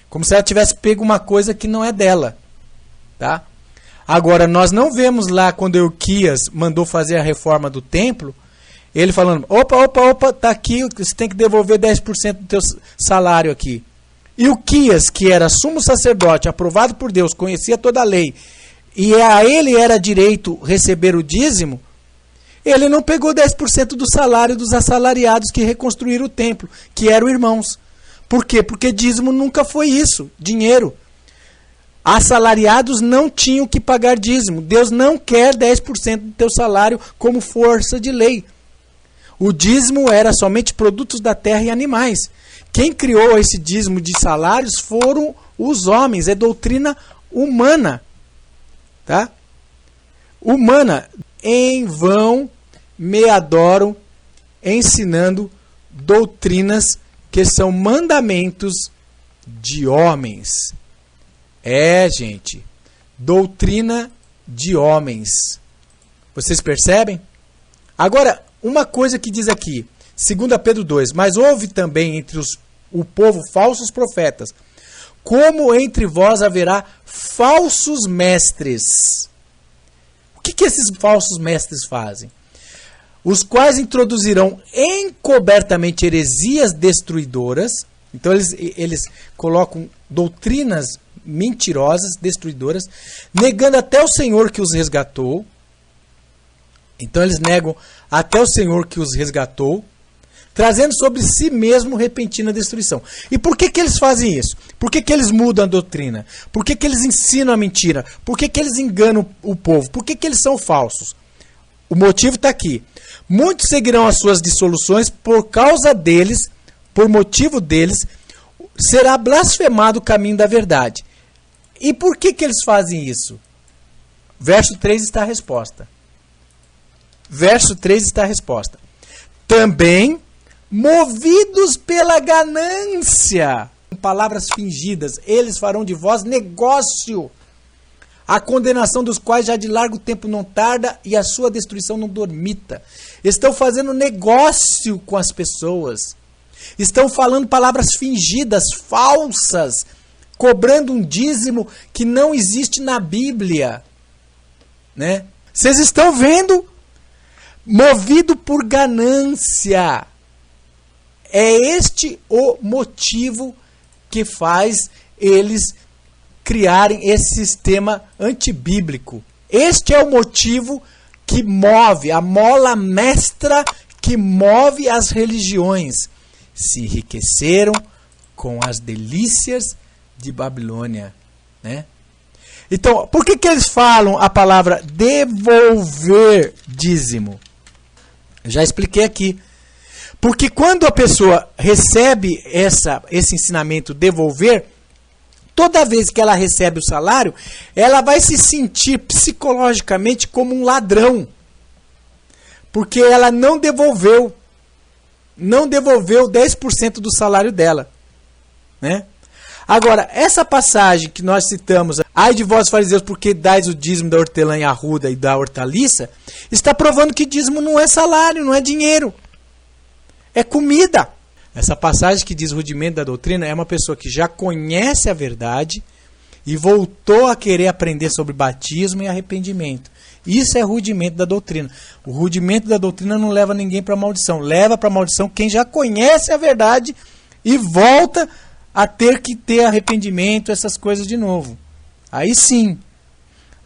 S1: Como se ela tivesse pego uma coisa que não é dela. Tá? Agora, nós não vemos lá quando Euquias mandou fazer a reforma do templo, ele falando, opa, tá aqui, você tem que devolver 10% do teu salário aqui. E Euquias, que era sumo sacerdote, aprovado por Deus, conhecia toda a lei, e a ele era direito receber o dízimo, ele não pegou 10% do salário dos assalariados que reconstruíram o templo, que eram irmãos. Por quê? Porque dízimo nunca foi isso, dinheiro. Assalariados não tinham que pagar dízimo. Deus não quer 10% do teu salário como força de lei. O dízimo era somente produtos da terra e animais. Quem criou esse dízimo de salários foram os homens. É doutrina humana. Tá? Humana. Em vão me adoram, ensinando doutrinas que são mandamentos de homens. Gente, doutrina de homens. Vocês percebem? Agora, uma coisa que diz aqui, 2 Pedro 2, mas houve também entre o povo falsos profetas, como entre vós haverá falsos mestres. O que esses falsos mestres fazem? Os quais introduzirão encobertamente heresias destruidoras, Então eles colocam doutrinas mentirosas, destruidoras, negando até o Senhor que os resgatou. Então eles negam até o Senhor que os resgatou, trazendo sobre si mesmo repentina destruição. E por que eles fazem isso? Por que eles mudam a doutrina? Por que eles ensinam a mentira? Por que eles enganam o povo? Por que eles são falsos? O motivo está aqui. Muitos seguirão as suas dissoluções por causa deles, por motivo deles, será blasfemado o caminho da verdade. E por que eles fazem isso? Verso 3 está a resposta. Verso 3 está a resposta. Também, movidos pela ganância, em palavras fingidas, eles farão de vós negócio, a condenação dos quais já de largo tempo não tarda e a sua destruição não dormita. Estão fazendo negócio com as pessoas. Estão falando palavras fingidas, falsas, cobrando um dízimo que não existe na Bíblia. Né? Vocês estão vendo? Movido por ganância. É este o motivo que faz eles criarem esse sistema antibíblico. Este é o motivo que move, a mola mestra que move as religiões. Se enriqueceram com as delícias de Babilônia. Né? Então, por que eles falam a palavra devolver dízimo? Eu já expliquei aqui. Porque quando a pessoa recebe esse ensinamento devolver, toda vez que ela recebe o salário, ela vai se sentir psicologicamente como um ladrão. Porque ela não devolveu 10% do salário dela. Né? Agora, essa passagem que nós citamos, ai de vós fariseus, porque dais o dízimo da hortelã e arruda e da hortaliça, está provando que dízimo não é salário, não é dinheiro. É comida. Essa passagem que diz rudimento da doutrina é uma pessoa que já conhece a verdade e voltou a querer aprender sobre batismo e arrependimento. Isso é rudimento da doutrina. O rudimento da doutrina não leva ninguém para maldição. Leva para maldição quem já conhece a verdade e volta a ter que ter arrependimento, essas coisas de novo. Aí sim.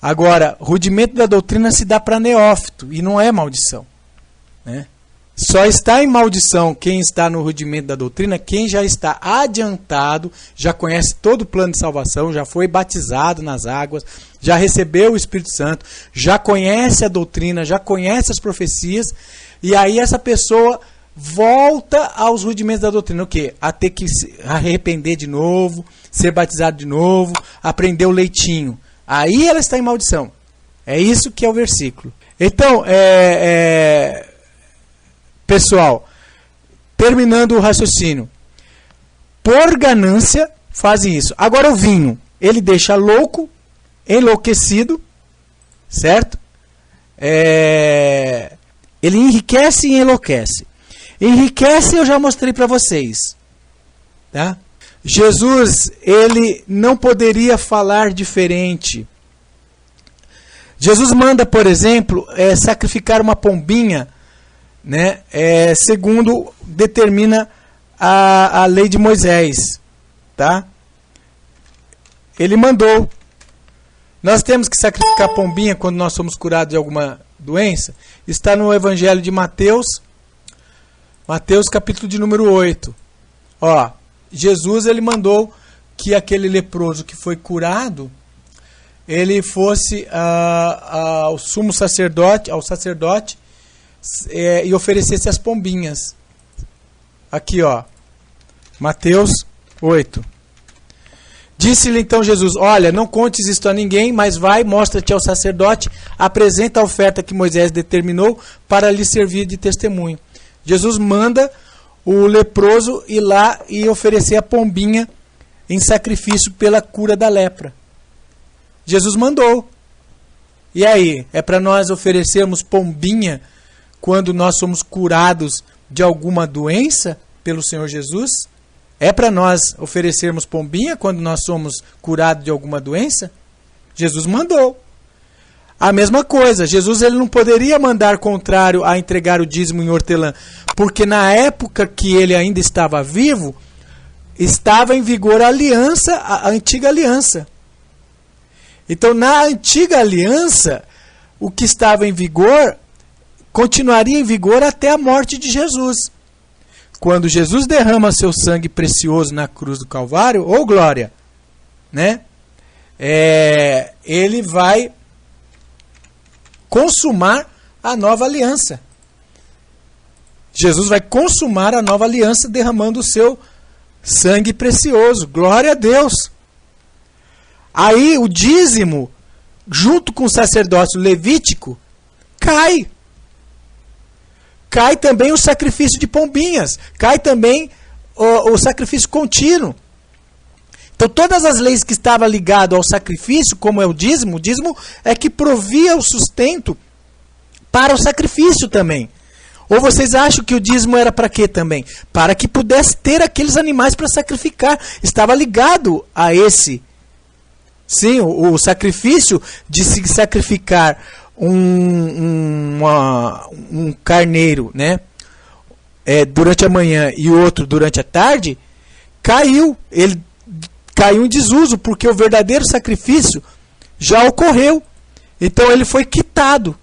S1: Agora, rudimento da doutrina se dá para neófito e não é maldição. Né? Só está em maldição quem está no rudimento da doutrina, quem já está adiantado, já conhece todo o plano de salvação, já foi batizado nas águas, já recebeu o Espírito Santo, já conhece a doutrina, já conhece as profecias, e aí essa pessoa volta aos rudimentos da doutrina. O quê? A ter que se arrepender de novo, ser batizado de novo, aprender o leitinho. Aí ela está em maldição. É isso que é o versículo. Então, pessoal, terminando o raciocínio. Por ganância, fazem isso. Agora o vinho, ele deixa louco, enlouquecido, certo? Ele enriquece e enlouquece. Enriquece eu já mostrei para vocês. Tá? Jesus, ele não poderia falar diferente. Jesus manda, por exemplo, sacrificar uma pombinha, né, segundo determina a lei de Moisés. Tá? Ele mandou. Nós temos que sacrificar pombinha quando nós somos curados de alguma doença. Está no Evangelho de Mateus. Mateus capítulo de número 8. Ó, Jesus ele mandou que aquele leproso que foi curado, ele fosse ao sumo sacerdote, e oferecesse as pombinhas. Aqui, ó, Mateus 8. Disse-lhe então Jesus: olha, não contes isto a ninguém, mas vai, mostra-te ao sacerdote, apresenta a oferta que Moisés determinou para lhe servir de testemunho. Jesus manda o leproso ir lá e oferecer a pombinha em sacrifício pela cura da lepra. Jesus mandou. E aí, é para nós oferecermos pombinha quando nós somos curados de alguma doença pelo Senhor Jesus? É para nós oferecermos pombinha quando nós somos curados de alguma doença? Jesus mandou. A mesma coisa, Jesus ele não poderia mandar contrário a entregar o dízimo em hortelã, porque na época que ele ainda estava vivo, estava em vigor a aliança, a antiga aliança. Então, na antiga aliança, o que estava em vigor continuaria em vigor até a morte de Jesus. Quando Jesus derrama seu sangue precioso na cruz do Calvário, ou glória, né? Ele vai consumar a nova aliança. Jesus vai consumar a nova aliança derramando o seu sangue precioso. Glória a Deus! Aí o dízimo, junto com o sacerdócio levítico, cai. Cai também o sacrifício de pombinhas. Cai também o sacrifício contínuo. Então todas as leis que estavam ligadas ao sacrifício, como é o dízimo é que provia o sustento para o sacrifício também. Ou vocês acham que o dízimo era para quê também? Para que pudesse ter aqueles animais para sacrificar. Estava ligado a esse. Sim, o sacrifício de se sacrificar um carneiro, né? Durante a manhã e outro durante a tarde, caiu. Ele caiu em desuso, porque o verdadeiro sacrifício já ocorreu. Então ele foi quitado.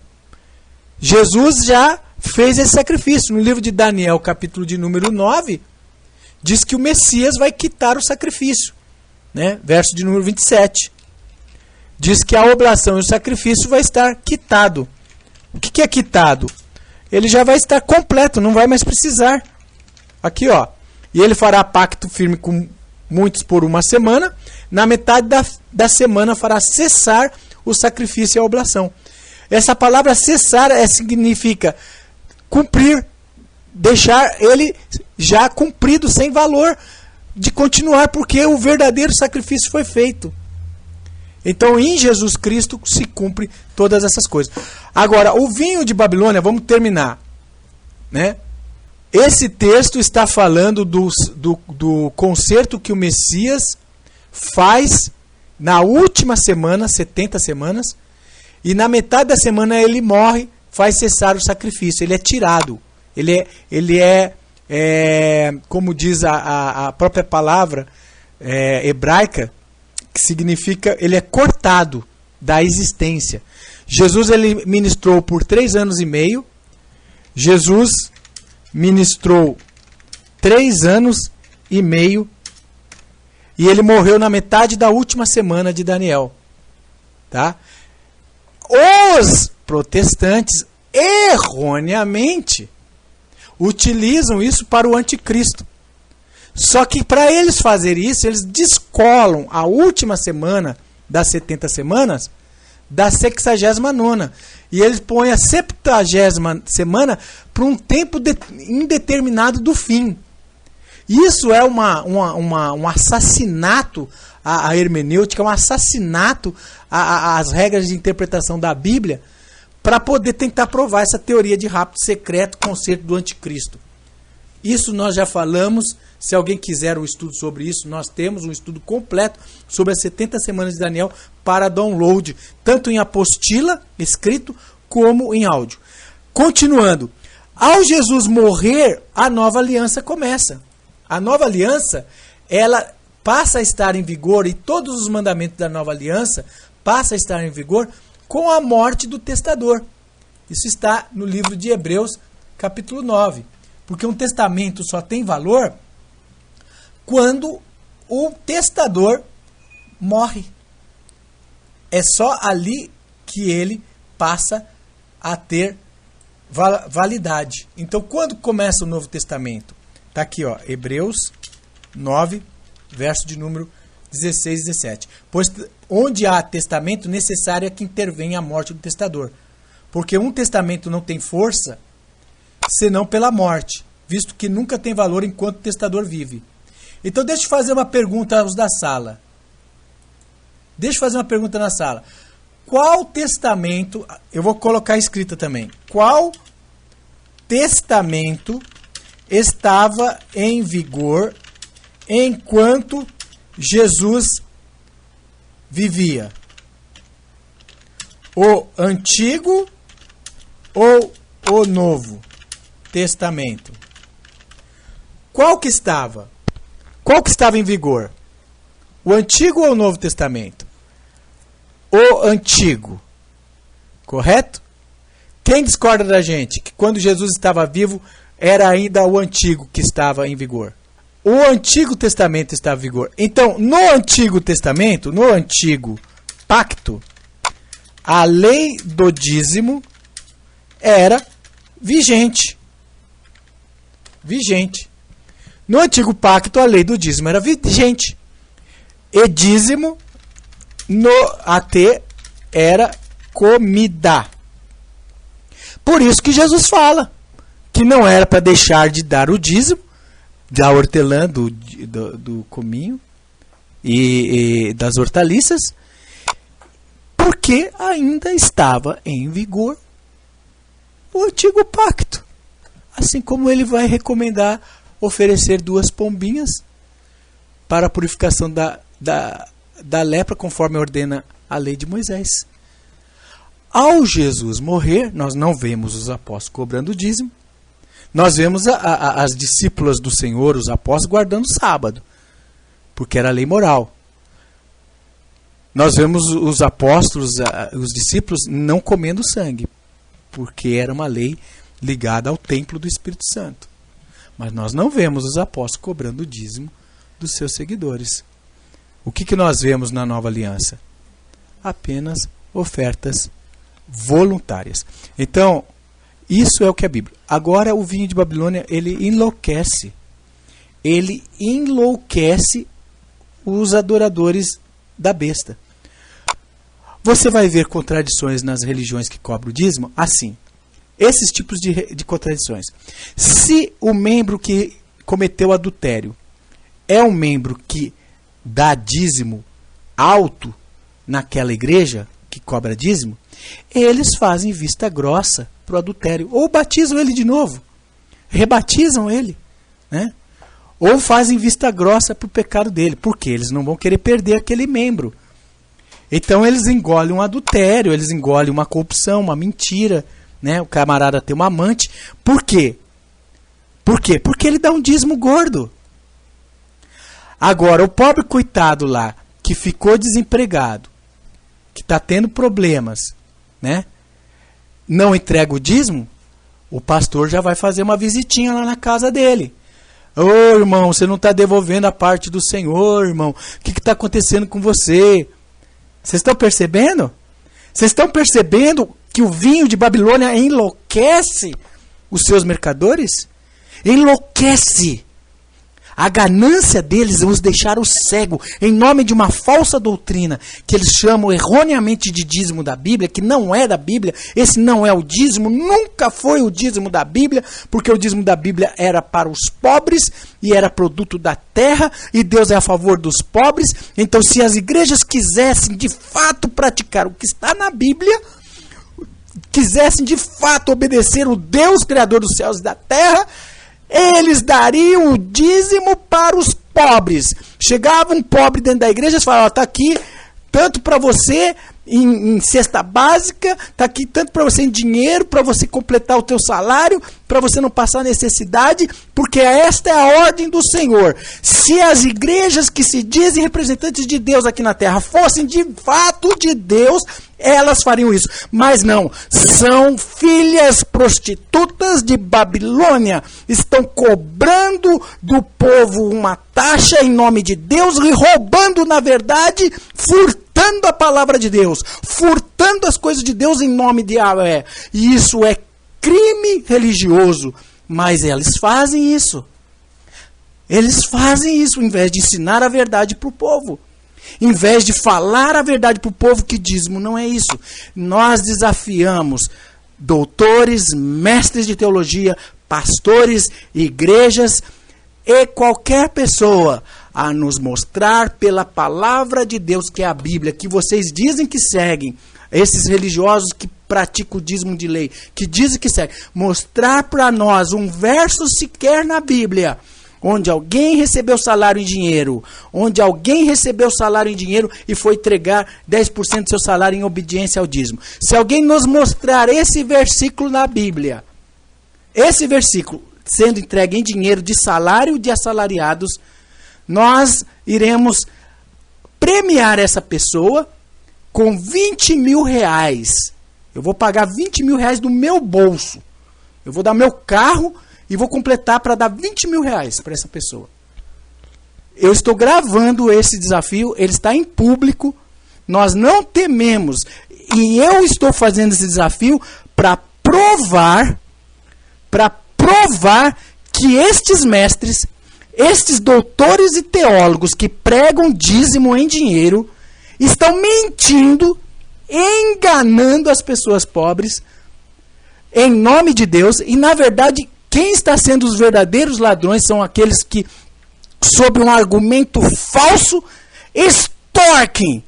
S1: Jesus já fez esse sacrifício. No livro de Daniel, capítulo de número 9, diz que o Messias vai quitar o sacrifício, né? Verso de número 27. Diz que a oblação e o sacrifício vai estar quitado. O que é quitado? Ele já vai estar completo, não vai mais precisar. Aqui, ó. E ele fará pacto firme com muitos por uma semana. Na metade da semana fará cessar o sacrifício e a oblação. Essa palavra cessar significa cumprir, deixar ele já cumprido, sem valor de continuar, porque o verdadeiro sacrifício foi feito. Então, em Jesus Cristo se cumpre todas essas coisas. Agora, o vinho de Babilônia, vamos terminar, né? Esse texto está falando do concerto que o Messias faz na última semana, 70 semanas, e na metade da semana ele morre, faz cessar o sacrifício, ele é tirado. Ele é como diz a própria palavra hebraica, que significa, ele é cortado da existência. Jesus ele ministrou por 3 anos e meio. Jesus ministrou 3 anos e meio e ele morreu na metade da última semana de Daniel. Tá? Os protestantes erroneamente utilizam isso para o anticristo. Só que para eles fazerem isso, eles descolam a última semana das 70 semanas da 69ª. E eles põem a 70ª semana para um tempo indeterminado do fim. Isso é um assassinato à hermenêutica, um assassinato às regras de interpretação da Bíblia, para poder tentar provar essa teoria de rapto secreto, concerto do anticristo. Isso nós já falamos. Se alguém quiser um estudo sobre isso, nós temos um estudo completo sobre as 70 semanas de Daniel para download, tanto em apostila, escrito, como em áudio. Continuando, ao Jesus morrer, a nova aliança começa. A nova aliança, ela passa a estar em vigor, e todos os mandamentos da nova aliança passam a estar em vigor com a morte do testador. Isso está no livro de Hebreus, capítulo 9. Porque um testamento só tem valor quando o testador morre. É só ali que ele passa a ter validade. Então, quando começa o Novo Testamento? Está aqui, ó, Hebreus 9, verso de número 16 e 17. Pois onde há testamento, necessário é que intervenha a morte do testador. Porque um testamento não tem força senão pela morte, visto que nunca tem valor enquanto o testador vive. Então, deixa eu fazer uma pergunta aos da sala. Deixa eu fazer uma pergunta na sala. Qual testamento, eu vou colocar escrita também, qual testamento estava em vigor enquanto Jesus vivia? O Antigo ou o Novo Testamento? Qual que estava? Qual que estava em vigor? O Antigo ou o Novo Testamento? O Antigo. Correto? Quem discorda da gente que quando Jesus estava vivo era ainda o Antigo que estava em vigor? O Antigo Testamento estava em vigor. Então, no Antigo Testamento, no Antigo Pacto, a lei do dízimo era vigente. Vigente. No Antigo Pacto, a lei do dízimo era vigente. E dízimo, no AT, era comida. Por isso que Jesus fala que não era para deixar de dar o dízimo da hortelã, do cominho e das hortaliças, porque ainda estava em vigor o Antigo Pacto. Assim como ele vai recomendar oferecer 2 pombinhas para a purificação da lepra, conforme ordena a lei de Moisés. Ao Jesus morrer, nós não vemos os apóstolos cobrando o dízimo. Nós vemos as discípulas do Senhor, os apóstolos, guardando o sábado, porque era a lei moral. Nós vemos os apóstolos, os discípulos, não comendo sangue, porque era uma lei ligada ao templo do Espírito Santo. Mas nós não vemos os apóstolos cobrando o dízimo dos seus seguidores. O que nós vemos na nova aliança? Apenas ofertas voluntárias. Então, isso é o que é a Bíblia. Agora, o vinho de Babilônia, ele enlouquece. Ele enlouquece os adoradores da besta. Você vai ver contradições nas religiões que cobram o dízimo assim. Esses tipos de contradições. Se o membro que cometeu adultério é um membro que dá dízimo alto naquela igreja que cobra dízimo, eles fazem vista grossa para o adultério. Ou batizam ele de novo. Rebatizam ele. Né? Ou fazem vista grossa para o pecado dele. Porque eles não vão querer perder aquele membro. Então eles engolem um adultério, eles engolem uma corrupção, uma mentira. Né? O camarada tem uma amante. Por quê? Por quê? Porque ele dá um dízimo gordo. Agora, o pobre coitado lá, que ficou desempregado, que está tendo problemas, né? Não entrega o dízimo, o pastor já vai fazer uma visitinha lá na casa dele. Ô irmão, você não está devolvendo a parte do Senhor, irmão. O que está acontecendo com você? Vocês estão percebendo? Vocês estão percebendo que o vinho de Babilônia enlouquece os seus mercadores? Enlouquece. A ganância deles os deixaram cego em nome de uma falsa doutrina que eles chamam erroneamente de dízimo da Bíblia, que não é da Bíblia. Esse não é o dízimo, nunca foi o dízimo da Bíblia, porque o dízimo da Bíblia era para os pobres e era produto da terra, e Deus é a favor dos pobres. Então, se as igrejas quisessem de fato praticar o que está na Bíblia, quisessem de fato obedecer o Deus Criador dos céus e da terra, eles dariam o dízimo para os pobres. Chegava um pobre dentro da igreja e falava: está aqui tanto para você em cesta básica, está aqui tanto para você em dinheiro, para você completar o teu salário, para você não passar necessidade, porque esta é a ordem do Senhor. Se as igrejas que se dizem representantes de Deus aqui na terra fossem de fato de Deus, elas fariam isso. Mas não, são filhas prostitutas de Babilônia, estão cobrando do povo uma taxa em nome de Deus e roubando, na verdade, furtando a palavra de Deus, furtando as coisas de Deus em nome de Yahvé. E isso é crime religioso, mas eles fazem isso. Eles fazem isso, em vez de ensinar a verdade para o povo. Em vez de falar a verdade para o povo, que dízimo não é isso. Nós desafiamos doutores, mestres de teologia, pastores, igrejas e qualquer pessoa a nos mostrar pela palavra de Deus, que é a Bíblia, que vocês dizem que seguem, esses religiosos que praticam o dízimo de lei, que dizem que seguem, mostrar para nós um verso sequer na Bíblia onde alguém recebeu salário em dinheiro, onde alguém recebeu salário em dinheiro e foi entregar 10% do seu salário em obediência ao dízimo. Se alguém nos mostrar esse versículo na Bíblia, esse versículo sendo entregue em dinheiro de salário de assalariados, nós iremos premiar essa pessoa com 20 mil reais. Eu vou pagar 20 mil reais do meu bolso. Eu vou dar meu carro e vou completar para dar 20 mil reais para essa pessoa. Eu estou gravando esse desafio, ele está em público, nós não tememos. E eu estou fazendo esse desafio para provar que estes mestres, estes doutores e teólogos que pregam dízimo em dinheiro, estão mentindo, enganando as pessoas pobres, em nome de Deus, e na verdade, quem está sendo os verdadeiros ladrões são aqueles que, sob um argumento falso, extorquem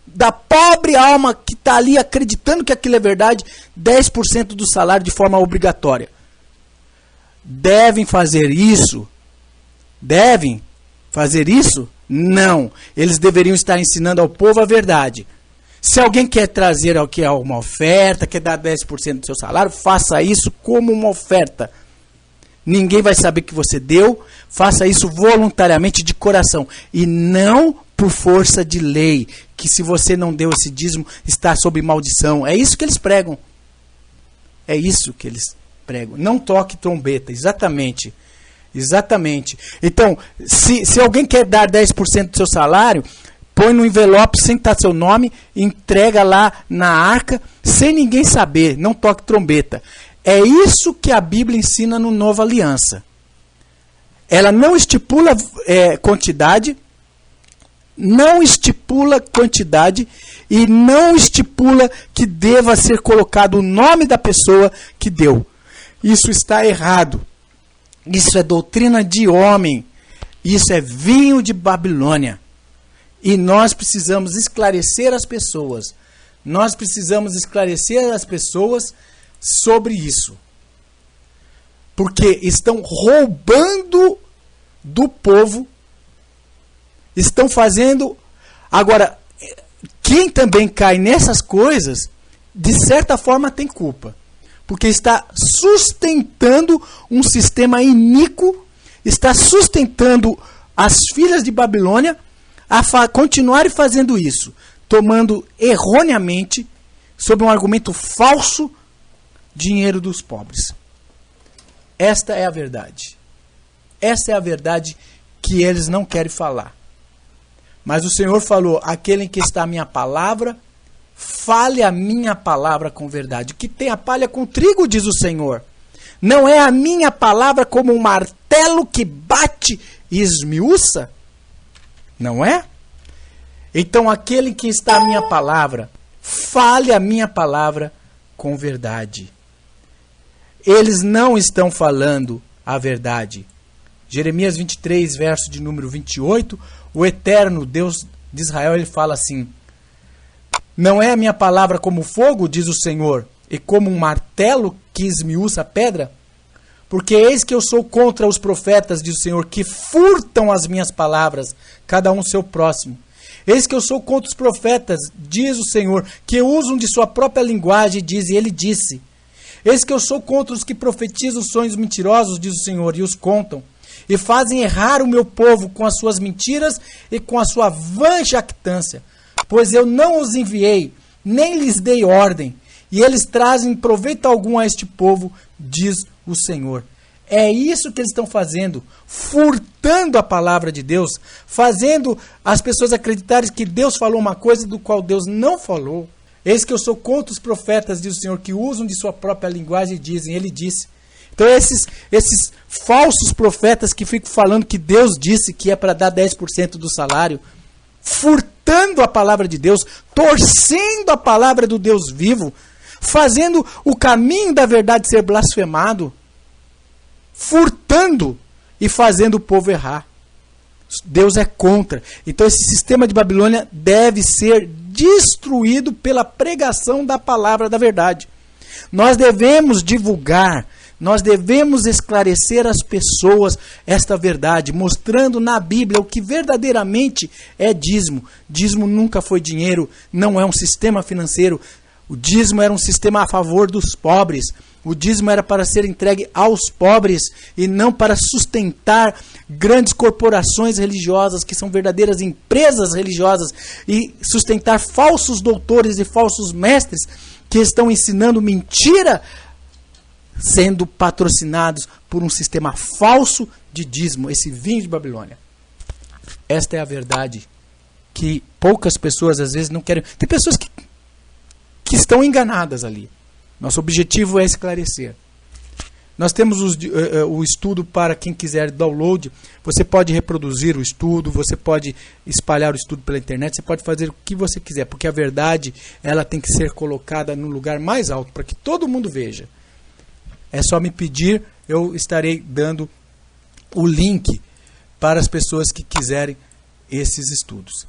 S1: da pobre alma que está ali acreditando que aquilo é verdade, 10% do salário de forma obrigatória. Devem fazer isso? Devem fazer isso? Não. Eles deveriam estar ensinando ao povo a verdade. Se alguém quer trazer ao que é uma oferta, quer dar 10% do seu salário, faça isso como uma oferta. Ninguém vai saber que você deu. Faça isso voluntariamente, de coração. E não por força de lei, que se você não deu esse dízimo, está sob maldição. É isso que eles pregam. É isso que eles pregam. Não toque trombeta. Exatamente. Exatamente. Então, se alguém quer dar 10% do seu salário, põe no envelope sem estar seu nome, entrega lá na arca, sem ninguém saber. Não toque trombeta. É isso que a Bíblia ensina no Nova Aliança. Ela não estipula quantidade, e não estipula que deva ser colocado o nome da pessoa que deu. Isso está errado. Isso é doutrina de homem. Isso é vinho de Babilônia. E nós precisamos esclarecer as pessoas. Nós precisamos esclarecer as pessoas sobre isso. Porque estão roubando do povo. Estão fazendo... Agora, quem também cai nessas coisas, de certa forma tem culpa. Porque está sustentando um sistema iníquo, está sustentando as filhas de Babilônia a continuarem fazendo isso, tomando erroneamente, sob um argumento falso, dinheiro dos pobres. Esta é a verdade. Esta é a verdade que eles não querem falar. Mas o Senhor falou: aquele em que está a minha palavra, fale a minha palavra com verdade. Que tem a palha com trigo, diz o Senhor. Não é a minha palavra como um martelo que bate e esmiuça? Não é? Então aquele em que está a minha palavra, fale a minha palavra com verdade. Eles não estão falando a verdade. Jeremias 23, verso de número 28, o eterno Deus de Israel, ele fala assim: não é a minha palavra como fogo, diz o Senhor, e como um martelo que esmiuça a pedra? Porque eis que eu sou contra os profetas, diz o Senhor, que furtam as minhas palavras, cada um seu próximo. Eis que eu sou contra os profetas, diz o Senhor, que usam de sua própria linguagem, diz, e ele disse. Eis que eu sou contra os que profetizam sonhos mentirosos, diz o Senhor, e os contam. E fazem errar o meu povo com as suas mentiras e com a sua vã jactância. Pois eu não os enviei, nem lhes dei ordem, e eles trazem proveito algum a este povo, diz o Senhor. É isso que eles estão fazendo, furtando a palavra de Deus, fazendo as pessoas acreditarem que Deus falou uma coisa do qual Deus não falou. Eis que eu sou contra os profetas, diz o Senhor, que usam de sua própria linguagem e dizem, ele disse. Então esses falsos profetas que ficam falando que Deus disse que é para dar 10% do salário, furtando a palavra de Deus, torcendo a palavra do Deus vivo, fazendo o caminho da verdade ser blasfemado, furtando e fazendo o povo errar. Deus é contra. Então esse sistema de Babilônia deve ser destruído pela pregação da palavra da verdade. Nós devemos divulgar, nós devemos esclarecer às pessoas esta verdade, mostrando na Bíblia o que verdadeiramente é dízimo. Dízimo nunca foi dinheiro, não é um sistema financeiro. O dízimo era um sistema a favor dos pobres. O dízimo era para ser entregue aos pobres e não para sustentar grandes corporações religiosas que são verdadeiras empresas religiosas e sustentar falsos doutores e falsos mestres que estão ensinando mentira, sendo patrocinados por um sistema falso de dízimo, esse vinho de Babilônia. Esta é a verdade que poucas pessoas às vezes não querem. Tem pessoas que estão enganadas ali. Nosso objetivo é esclarecer. Nós temos o estudo para quem quiser download. Você pode reproduzir o estudo, você pode espalhar o estudo pela internet, você pode fazer o que você quiser, porque a verdade ela tem que ser colocada no lugar mais alto para que todo mundo veja. É só me pedir, eu estarei dando o link para as pessoas que quiserem esses estudos.